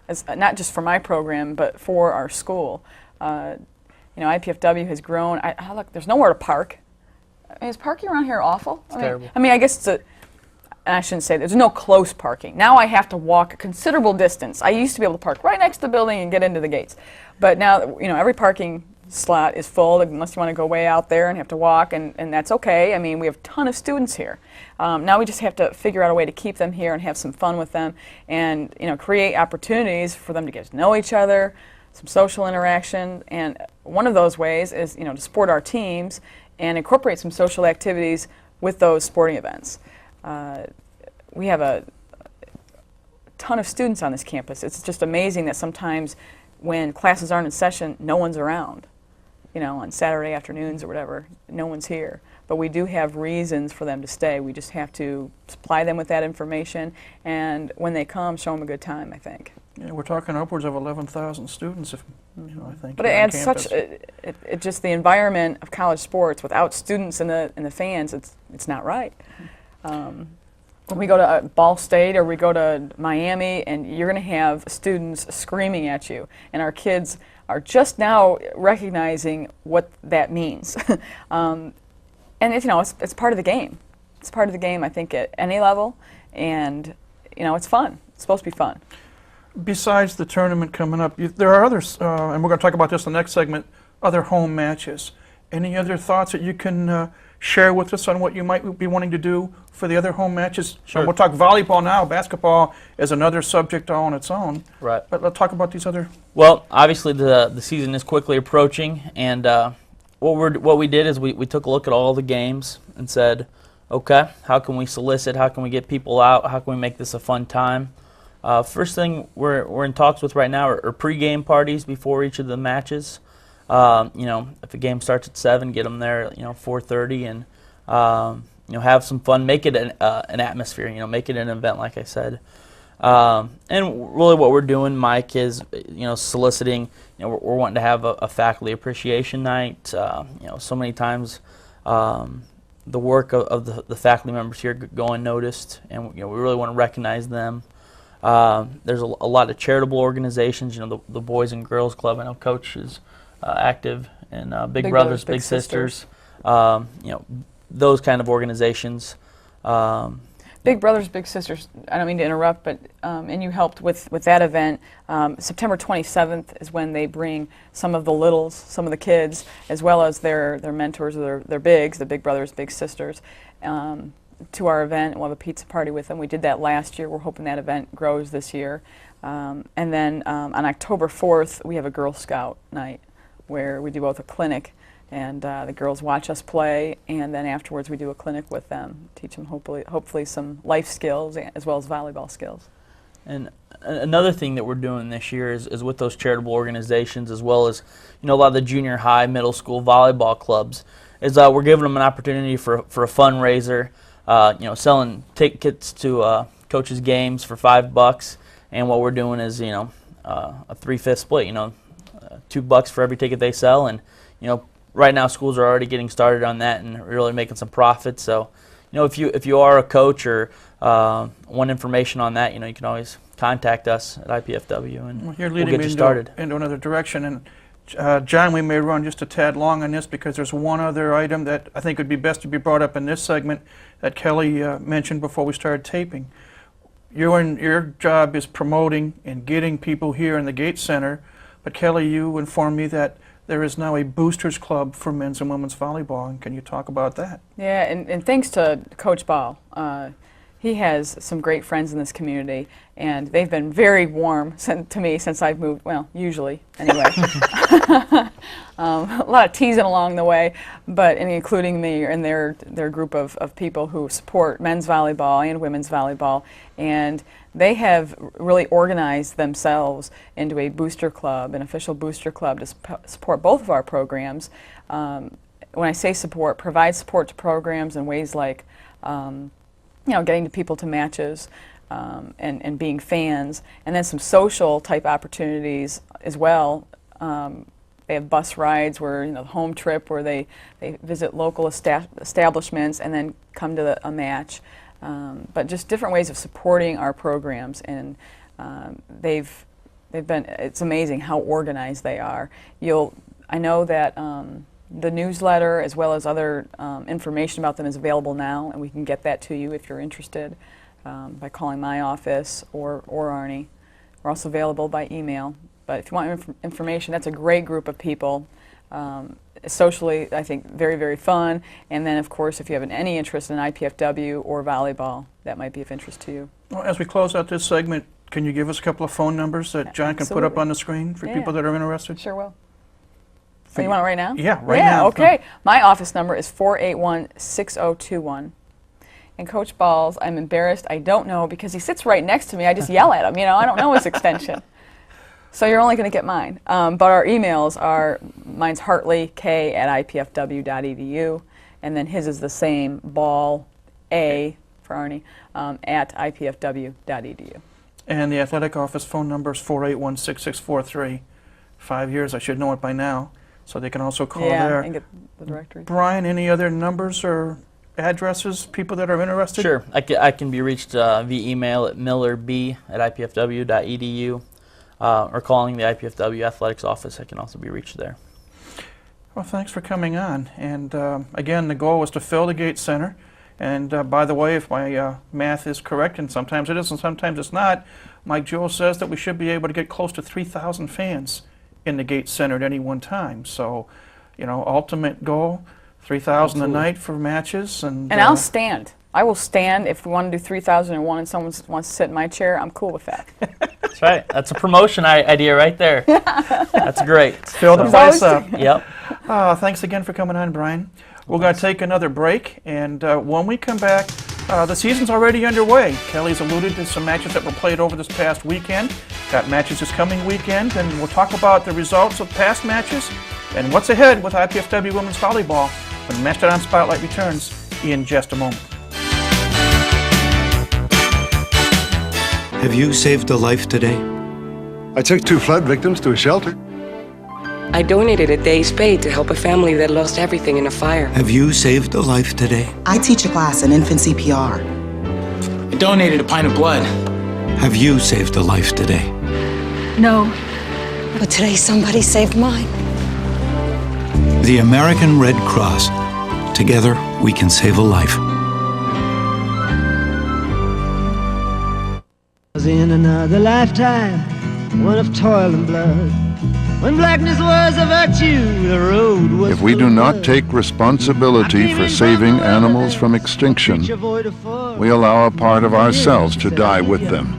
Speaker 4: It's not just for my program, but for our school. You know, IPFW has grown. Look, there's nowhere to park. I mean, is parking around here awful?
Speaker 21: It's terrible.
Speaker 4: I mean, I guess I shouldn't say there's no close parking. Now I have to walk a considerable distance. I used to be able to park right next to the building and get into the gates. But now, you know, every parking slot is full unless you want to go way out there and have to walk, and that's okay. I mean, we have a ton of students here. Now we just have to figure out a way to keep them here and have some fun with them, and create opportunities for them to get to know each other, some social interaction, and one of those ways is to support our teams and incorporate some social activities with those sporting events. We have a ton of students on this campus. It's just amazing that sometimes when classes aren't in session, no one's around. On Saturday afternoons or whatever, no one's here. But we do have reasons for them to stay. We just have to supply them with that information, and when they come, show them a good time, I think.
Speaker 1: Yeah, we're talking upwards of 11,000 students, I think.
Speaker 4: But it adds such, it just the environment of college sports without students and the fans, it's not right. When we go to Ball State or we go to Miami, and you're going to have students screaming at you, and our kids are just now recognizing what that means. And it's part of the game. It's part of the game, I think, at any level, and it's fun. It's supposed to be fun.
Speaker 1: Besides the tournament coming up, there are others, and we're going to talk about this in the next segment, other home matches. Any other thoughts that you can share with us on what you might be wanting to do for the other home matches?
Speaker 21: Sure.
Speaker 1: We'll talk volleyball now. Basketball is another subject all on its own.
Speaker 21: Right.
Speaker 1: But let's talk about these other.
Speaker 21: Well, obviously the season is quickly approaching, and what we did is we took a look at all the games and said, okay, how can we solicit? How can we get people out? How can we make this a fun time? First thing we're in talks with right now are pregame parties before each of the matches. If a game starts at 7, get them there, 4:30, and have some fun. Make it an atmosphere. Make it an event, like I said. And really, what we're doing, Mike, is soliciting. We're wanting to have a faculty appreciation night. So many times, the work of the faculty members here go unnoticed, and we really want to recognize them. There's a lot of charitable organizations. The Boys and Girls Club. I know Coach is active in Big Brothers, Big Sisters. Those kind of organizations.
Speaker 4: Big Brothers, Big Sisters, I don't mean to interrupt, but and you helped with that event. September 27th is when they bring some of the littles, some of the kids, as well as their mentors, or their bigs, the Big Brothers, Big Sisters, to our event. We'll have a pizza party with them. We did that last year. We're hoping that event grows this year. And then on October 4th, we have a Girl Scout night where we do both a clinic, and the girls watch us play, and then afterwards we do a clinic with them, teach them hopefully some life skills as well as volleyball skills.
Speaker 21: And another thing that we're doing this year is with those charitable organizations, as well as a lot of the junior high, middle school volleyball clubs, is we're giving them an opportunity for a fundraiser, selling tickets to coaches' games for $5, and what we're doing is a 3/5 split, $2 for every ticket they sell, and right now schools are already getting started on that and really making some profits. So if you are a coach or want information on that, you can always contact us at IPFW, and
Speaker 1: Well, you're
Speaker 21: we'll
Speaker 1: leading
Speaker 21: get
Speaker 1: me
Speaker 21: you started.
Speaker 1: into another direction, and John, we may run just a tad long on this because there's one other item that I think would be best to be brought up in this segment that Kelly mentioned before we started taping. Your job is promoting and getting people here in the Gates Center, but Kelly, you informed me that there is now a boosters club for men's and women's volleyball, and can you talk about that?
Speaker 4: Yeah, and thanks to Coach Ball. He has some great friends in this community, and they've been very warm to me since I've moved, well, usually, anyway. A lot of teasing along the way, but including me and their group of people who support men's volleyball and women's volleyball, and they have really organized themselves into a booster club, an official booster club to support both of our programs. When I say support, provide support to programs in ways like getting to people to matches and being fans, and then some social type opportunities as well. They have bus rides where, the home trip where they visit local establishments and then come to a match. But just different ways of supporting our programs, and they've been, it's amazing how organized they are. I know that the newsletter as well as other information about them is available now, and we can get that to you if you're interested by calling my office or Arnie. We're also available by email. But if you want information, that's a great group of people. Socially, I think very, very fun. And then, of course, if you have any interest in IPFW or volleyball, that might be of interest to you.
Speaker 1: Well, as we close out this segment, can you give us a couple of phone numbers that John can put up on the screen for people that are interested?
Speaker 4: Sure will. Oh, you want it right now?
Speaker 1: Yeah, right now.
Speaker 4: Yeah, okay. My office number is 481-6021. And Coach Balls, I'm embarrassed, I don't know, because he sits right next to me. I just yell at him, I don't know his extension. So you're only going to get mine. But our emails are, mine's hartleyk@ipfw.edu, and then his is the same, ball, A for Arnie, at ipfw.edu.
Speaker 1: And the athletic office phone number is 481-6643. 5 years, I should know it by now. So they can also call there.
Speaker 4: And get the directory.
Speaker 1: Brian, any other numbers or addresses, people that are interested?
Speaker 21: Sure. I can be reached via email at millerb@ipfw.edu or calling the IPFW athletics office. I can also be reached there.
Speaker 1: Well, thanks for coming on. And again, the goal was to fill the Gates Center. And by the way, if my math is correct, and sometimes it is and sometimes it's not, Mike Jewell says that we should be able to get close to 3,000 fans in the Gates Center at any one time. So, ultimate goal, 3,000 a night for matches. And
Speaker 4: I'll stand. I will stand if we want to do 3,001 and someone wants to sit in my chair. I'm cool with that.
Speaker 21: That's right. That's a promotion idea right there. That's great.
Speaker 1: Fill the place up.
Speaker 21: Yep.
Speaker 1: Thanks again for coming on, Brian. We're going to take another break, and when we come back, the season's already underway. Kelly's alluded to some matches that were played over this past weekend. Got matches this coming weekend, and we'll talk about the results of past matches and what's ahead with IPFW women's volleyball when Mastodon Spotlight returns in just a moment.
Speaker 5: Have you saved a life today?
Speaker 22: I took 2 flood victims to a shelter.
Speaker 23: I donated a day's pay to help a family that lost everything in a fire.
Speaker 5: Have you saved a life today?
Speaker 24: I teach a class in infant CPR.
Speaker 25: I donated a pint of blood.
Speaker 5: Have you saved a life today?
Speaker 24: No.
Speaker 26: But today somebody saved mine.
Speaker 5: The American Red Cross. Together, we can save a life.
Speaker 27: In another lifetime, one of toil and blood. When blackness was a virtue, the road was.
Speaker 17: If we do not take responsibility for saving animals from extinction, we allow a part of ourselves to die with them.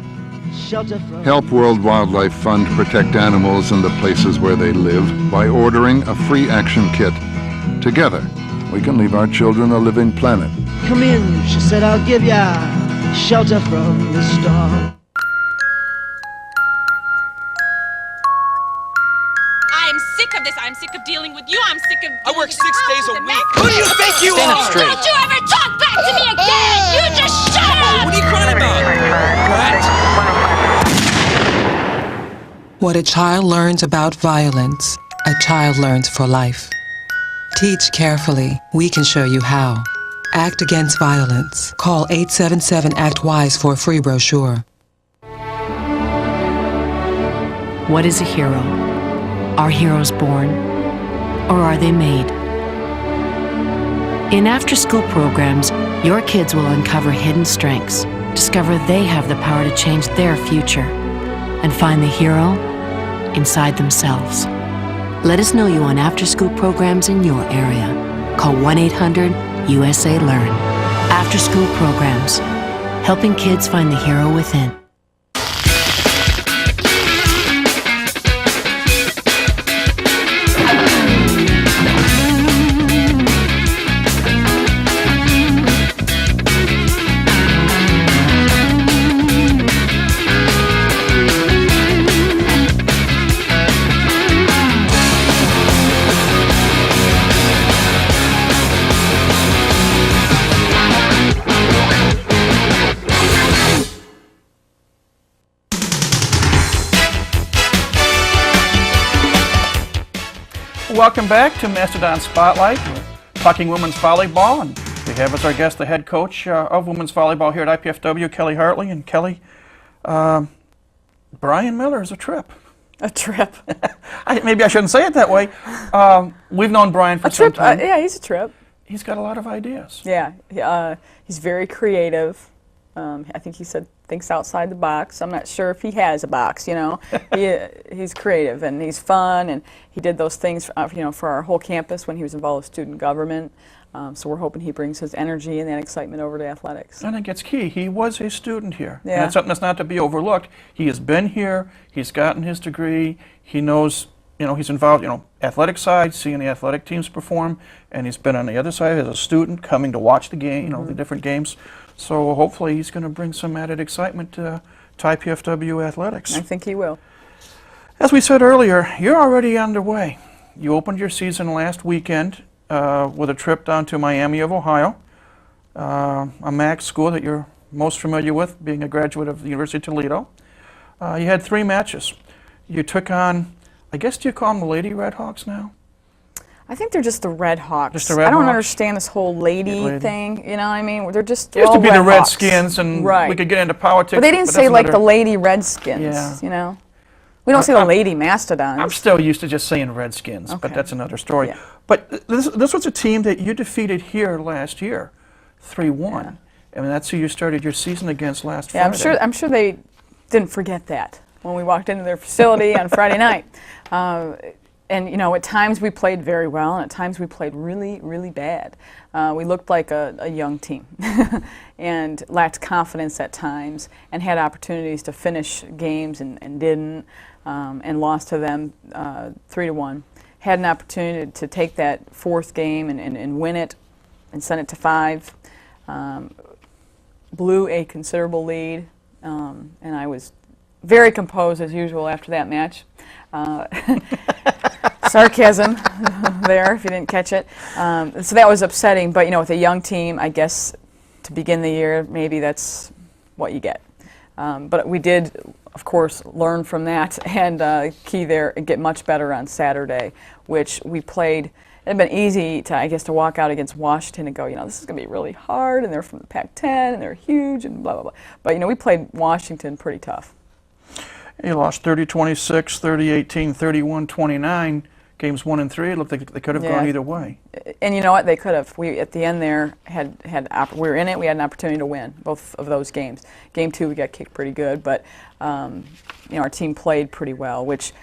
Speaker 17: Help World Wildlife Fund protect animals in the places where they live by ordering a free action kit. Together, we can leave our children a living planet.
Speaker 27: Come in, she said, I'll give ya shelter from the storm.
Speaker 28: I'm sick of dealing with you. I'm sick of.
Speaker 29: I work 6 days a week.
Speaker 28: Who do you think you
Speaker 29: Stand
Speaker 28: are?
Speaker 29: up straight.
Speaker 28: Don't you ever talk back to me again! You just shut up!
Speaker 29: What are you crying about?
Speaker 30: What a child learns about violence, a child learns for life. Teach carefully. We can show you how. Act Against Violence. Call 877-ACT-WISE for a free brochure.
Speaker 31: What is a hero? Are heroes born, or are they made? In after-school programs, your kids will uncover hidden strengths, discover they have the power to change their future, and find the hero inside themselves. Let us know you on after-school programs in your area. Call 1-800-USA-LEARN. After-school programs, helping kids find the hero within.
Speaker 1: Welcome back to Mastodon Spotlight. We're talking women's volleyball, and we have as our guest the head coach of women's volleyball here at IPFW, Kelly Hartley. And Kelly, Brian Miller is a trip.
Speaker 4: A trip.
Speaker 1: Maybe I shouldn't say it that way. We've known Brian for some time.
Speaker 4: Yeah, he's a trip.
Speaker 1: He's got a lot of ideas.
Speaker 4: Yeah, he's very creative, I think he said thinks outside the box. I'm not sure if he has a box, you know. He's creative and he's fun, and he did those things, you know, for our whole campus when he was involved with student government. So we're hoping he brings his energy and that excitement over to athletics.
Speaker 1: I think it's key. He was a student here.
Speaker 4: Yeah.
Speaker 1: And that's something that's not to be overlooked. He has been here. He's gotten his degree. He knows, you know, he's involved, you know, athletic side, seeing the athletic teams perform, and he's been on the other side as a student coming to watch the game, you know, the different games. So hopefully he's going to bring some added excitement to IPFW athletics.
Speaker 4: I think he will.
Speaker 1: As we said earlier, you're already underway. You opened your season last weekend with a trip down to Miami of Ohio, a MAC school that you're most familiar with, being a graduate of the University of Toledo. You had 3 matches. You took on, I guess, do you call them the Lady Redhawks now?
Speaker 4: I think they're just the Red Hawks.
Speaker 1: Just the Red
Speaker 4: I don't
Speaker 1: Hawks?
Speaker 4: understand this whole lady thing. You know what I mean? They're just
Speaker 1: It used
Speaker 4: all
Speaker 1: to be
Speaker 4: Red
Speaker 1: the
Speaker 4: Hawks.
Speaker 1: Redskins, and
Speaker 4: right.
Speaker 1: we could get into politics.
Speaker 4: But they didn't say
Speaker 1: that's
Speaker 4: like the
Speaker 1: another-
Speaker 4: Lady Redskins.
Speaker 1: Yeah.
Speaker 4: You know, we don't say the Lady Mastodons.
Speaker 1: I'm still used to just saying Redskins, but
Speaker 4: Okay.
Speaker 1: that's another story.
Speaker 4: Yeah.
Speaker 1: But this was a team that you defeated here last year, 3-1. I mean, that's who you started your season against last Friday.
Speaker 4: I'm sure they didn't forget that when we walked into their facility on Friday night. And you know, at times we played very well, and at times we played really, really bad. We looked like a young team, and lacked confidence at times, and had opportunities to finish games and didn't, and lost to them 3-1. Had an opportunity to take that 4th game and win it, and send it to 5. Blew a considerable lead, and I was very composed as usual after that match. Sarcasm there, if you didn't catch it. So that was upsetting, but you know, with a young team, I guess to begin the year, maybe that's what you get. But we did, of course, learn from that and key there and get much better on Saturday, which we played. It had been easy to, I guess, to walk out against Washington and go, you know, this is going to be really hard, and they're from the Pac-10, and they're huge, and blah, blah, blah. But, you know, we played Washington pretty tough.
Speaker 1: You lost 30-26, 30-18, 31-29. Games 1 and 3, it looked like they could have gone either way.
Speaker 4: And you know what? They could have. We, at the end there, we were in it. We had an opportunity to win both of those games. Game 2, we got kicked pretty good, but you know, our team played pretty well, which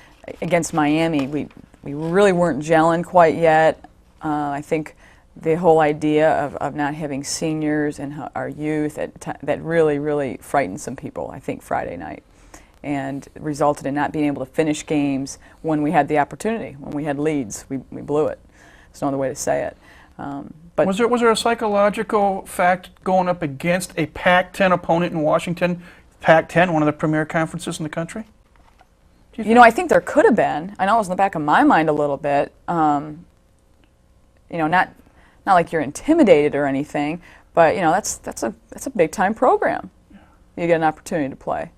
Speaker 4: against Miami, we really weren't gelling quite yet. I think the whole idea of not having seniors and our youth, that really, really frightened some people, I think, Friday night, and resulted in not being able to finish games when we had the opportunity, when we had leads. We blew it. There's no other way to say it. But
Speaker 1: was there a psychological fact going up against a Pac-10 opponent in Washington? Pac-10, one of the premier conferences in the country?
Speaker 4: You know, I think there could have been. I know it was in the back of my mind a little bit. You know, not like you're intimidated or anything, but you know, that's a big time program. You get an opportunity to play.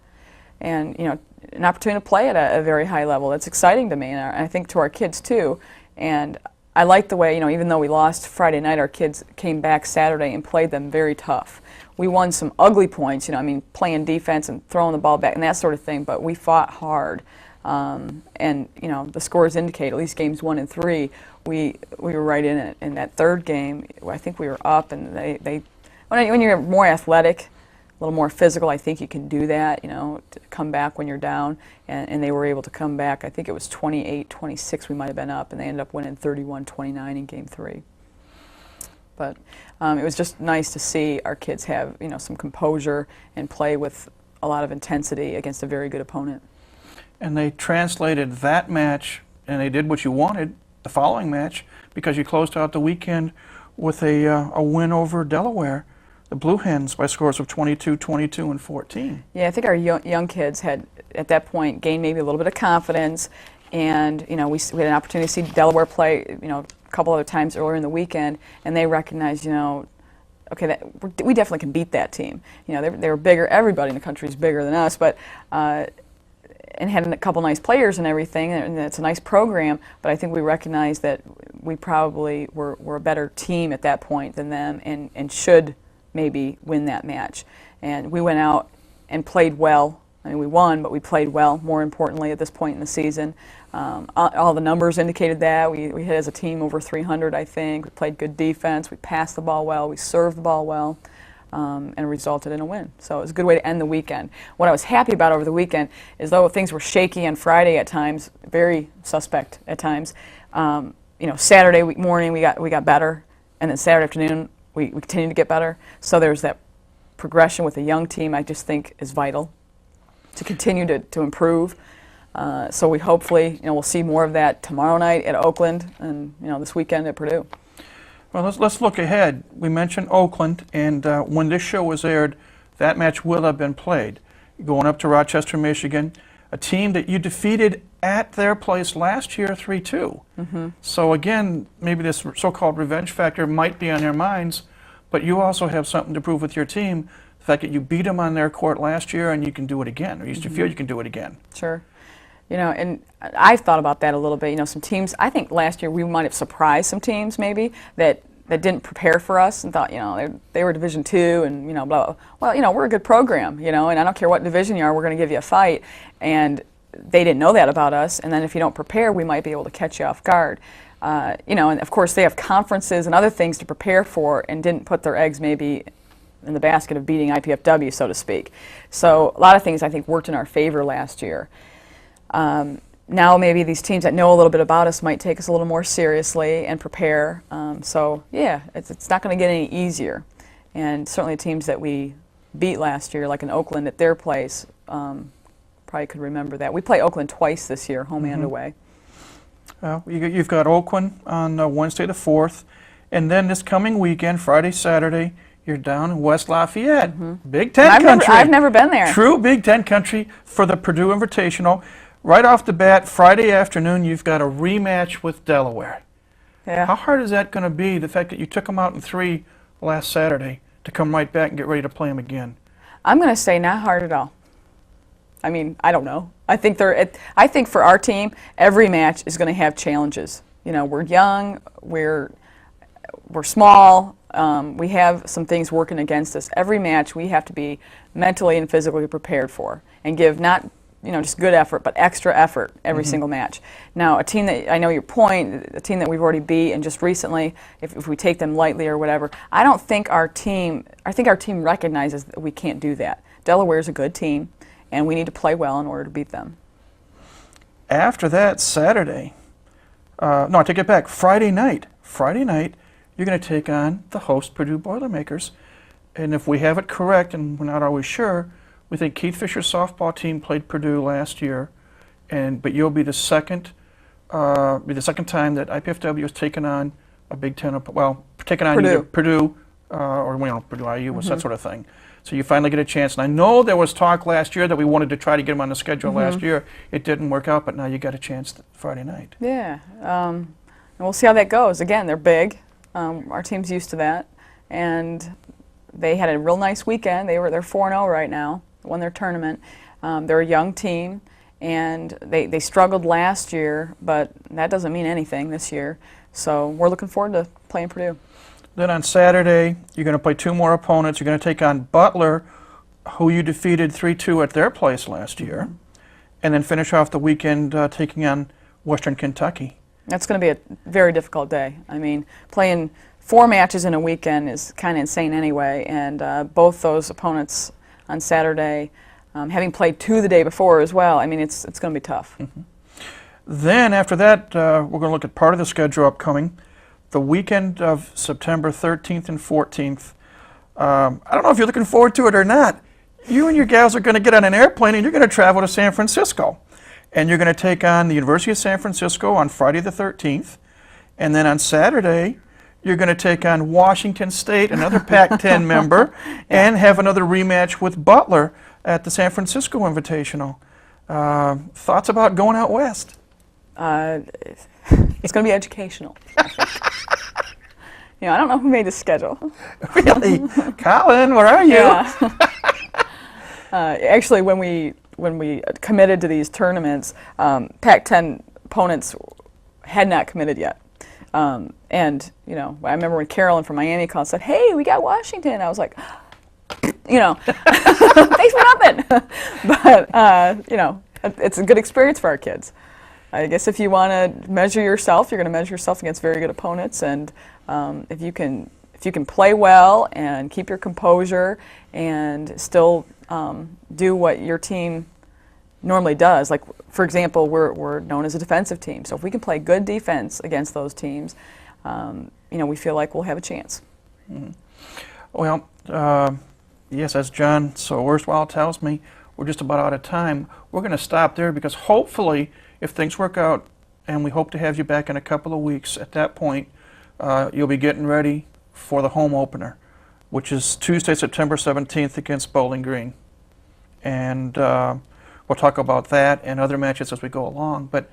Speaker 4: And you know, an opportunity to play at a very high level. That's exciting to me, and I think to our kids too. And I like the way, you know, even though we lost Friday night, our kids came back Saturday and played them very tough. We won some ugly points, you know, I mean, playing defense and throwing the ball back and that sort of thing, but we fought hard. And you know, the scores indicate, at least games 1 and 3, we were right in it. In that 3rd game, I think we were up, and when you're more athletic, a little more physical, I think you can do that, you know, to come back when you're down, and they were able to come back. I think it was 28-26 we might have been up, and they ended up winning 31-29 in game 3. But it was just nice to see our kids have, you know, some composure and play with a lot of intensity against a very good opponent.
Speaker 1: And they translated that match, and they did what you wanted, the following match, because you closed out the weekend with a win over Delaware, the Blue Hens, by scores of 22, 22, and 14.
Speaker 4: Yeah, I think our young kids had, at that point, gained maybe a little bit of confidence, and you know, we had an opportunity to see Delaware play, you know, a couple other times earlier in the weekend, and they recognized, you know, okay, we definitely can beat that team. You know, they were bigger. Everybody in the country is bigger than us, but and had a couple nice players and everything, and it's a nice program. But I think we recognized that we probably were a better team at that point than them, and should maybe win that match. And we went out and played well. I mean, we won, but we played well, more importantly, at this point in the season. All the numbers indicated that. We hit as a team over 300, I think. We played good defense. We passed the ball well. We served the ball well. and resulted in a win. So it was a good way to end the weekend. What I was happy about over the weekend is, though things were shaky on Friday at times, very suspect at times, Saturday morning we got better, and then Saturday afternoon we continued to get better. So there's that progression with a young team I just think is vital to continue to improve. So we hopefully, we'll see more of that tomorrow night at Oakland and, this weekend at Purdue.
Speaker 1: Well, let's look ahead. We mentioned Oakland, and when this show was aired, that match will have been played. Going up to Rochester, Michigan, a team that you defeated at their place last year 3-2. So again, maybe this so-called revenge factor might be on their minds, but you also have something to prove with your team. The fact that you beat them on their court last year and you can do it again, or you feel you can do it again.
Speaker 4: Sure. And I've thought about that a little bit. Some teams, I think last year we might have surprised some teams maybe that didn't prepare for us and thought, they were Division II and, blah, blah. Well, we're a good program, and I don't care what division you are, we're going to give you a fight. And they didn't know that about us. And then if you don't prepare, we might be able to catch you off guard. And of course they have conferences and other things to prepare for and didn't put their eggs maybe in the basket of beating IPFW, so to speak. So a lot of things I think worked in our favor last year. Now maybe these teams that know a little bit about us might take us a little more seriously and prepare. So yeah, it's not going to get any easier. And certainly teams that we beat last year, like in Oakland at their place, probably could remember that. We play Oakland twice this year, home and away.
Speaker 1: You've got Oakland on Wednesday the 4th, and then this coming weekend, Friday, Saturday, you're down in West Lafayette. Big Ten country.
Speaker 4: I've never been there.
Speaker 1: True Big Ten country for the Purdue Invitational. Right off the bat, Friday afternoon, you've got a rematch with Delaware.
Speaker 4: Yeah.
Speaker 1: How hard is that going to be, the fact that you took them out in 3 last Saturday, to come right back and get ready to play them again?
Speaker 4: I'm going to say not hard at all. I mean, I don't know. I think for our team, every match is going to have challenges. We're young, we're small, we have some things working against us. Every match we have to be mentally and physically prepared for and give not just good effort, but extra effort every single match. Now, a team that, I know your point, a team that we've already beat and just recently, if we take them lightly or whatever, I think our team recognizes that we can't do that. Delaware's a good team, and we need to play well in order to beat them.
Speaker 1: After that, Saturday, no, I take it back, Friday night, you're going to take on the host Purdue Boilermakers. And if we have it correct, and we're not always sure, we think Keith Fisher's softball team played Purdue last year, but you'll be the second time that IPFW has taken on a Big Ten, taken on either Purdue or Purdue IU, that sort of thing. So you finally get a chance. And I know there was talk last year that we wanted to try to get them on the schedule last year. It didn't work out, but now you got a chance Friday night.
Speaker 4: Yeah, and we'll see how that goes. Again, they're big. Our team's used to that, and they had a real nice weekend. They're 4-0 right now. Won their tournament. They're a young team, and they struggled last year, but that doesn't mean anything this year. So we're looking forward to playing Purdue.
Speaker 1: Then on Saturday, you're going to play 2 more opponents. You're going to take on Butler, who you defeated 3-2 at their place last year, and then finish off the weekend taking on Western Kentucky.
Speaker 4: That's going to be a very difficult day. I mean, playing 4 matches in a weekend is kind of insane anyway, and both those opponents on Saturday, having played 2 the day before as well, I mean, it's going to be tough.
Speaker 1: Then after that, we're going to look at part of the schedule upcoming, the weekend of September 13th and 14th. I don't know if you're looking forward to it or not. You and your gals are going to get on an airplane and you're going to travel to San Francisco. And you're going to take on the University of San Francisco on Friday the 13th. And then on Saturday, you're going to take on Washington State, another Pac-10 member, and have another rematch with Butler at the San Francisco Invitational. Thoughts about going out west?
Speaker 4: It's going to be educational, I think. I don't know who made the schedule.
Speaker 1: Really? Colin, where are you?
Speaker 4: Yeah. Actually, when we committed to these tournaments, Pac-10 opponents had not committed yet. And, I remember when Carolyn from Miami called and said, "Hey, we got Washington." I was like, thanks for nothing. But, it's a good experience for our kids. I guess if you want to measure yourself, you're going to measure yourself against very good opponents. And if you can if you can play well and keep your composure and still do what your team normally does. Like, for example, we're known as a defensive team. So if we can play good defense against those teams, we feel like we'll have a chance.
Speaker 1: Mm-hmm. Well, yes, as John so erstwhile tells me, we're just about out of time. We're going to stop there because hopefully, if things work out, and we hope to have you back in a couple of weeks, at that point, you'll be getting ready for the home opener, which is Tuesday, September 17th against Bowling Green. And we'll talk about that and other matches as we go along. But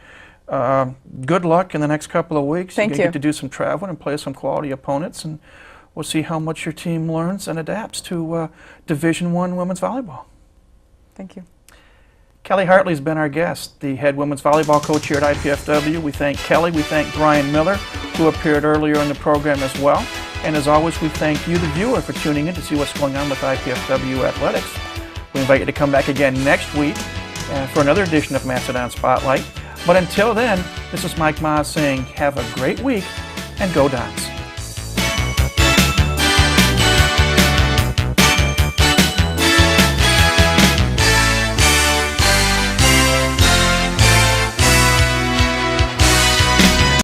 Speaker 1: good luck in the next couple of weeks.
Speaker 4: Thank you.
Speaker 1: Get to do some traveling and play some quality opponents, and we'll see how much your team learns and adapts to Division I women's volleyball.
Speaker 4: Thank you.
Speaker 1: Kelly Hartley's been our guest, the head women's volleyball coach here at IPFW. We thank Kelly. We thank Brian Miller, who appeared earlier in the program as well. And as always, we thank you, the viewer, for tuning in to see what's going on with IPFW athletics. We invite you to come back again next week for another edition of Mastodon Spotlight. But until then, this is Mike Maas saying have a great week and go Dons.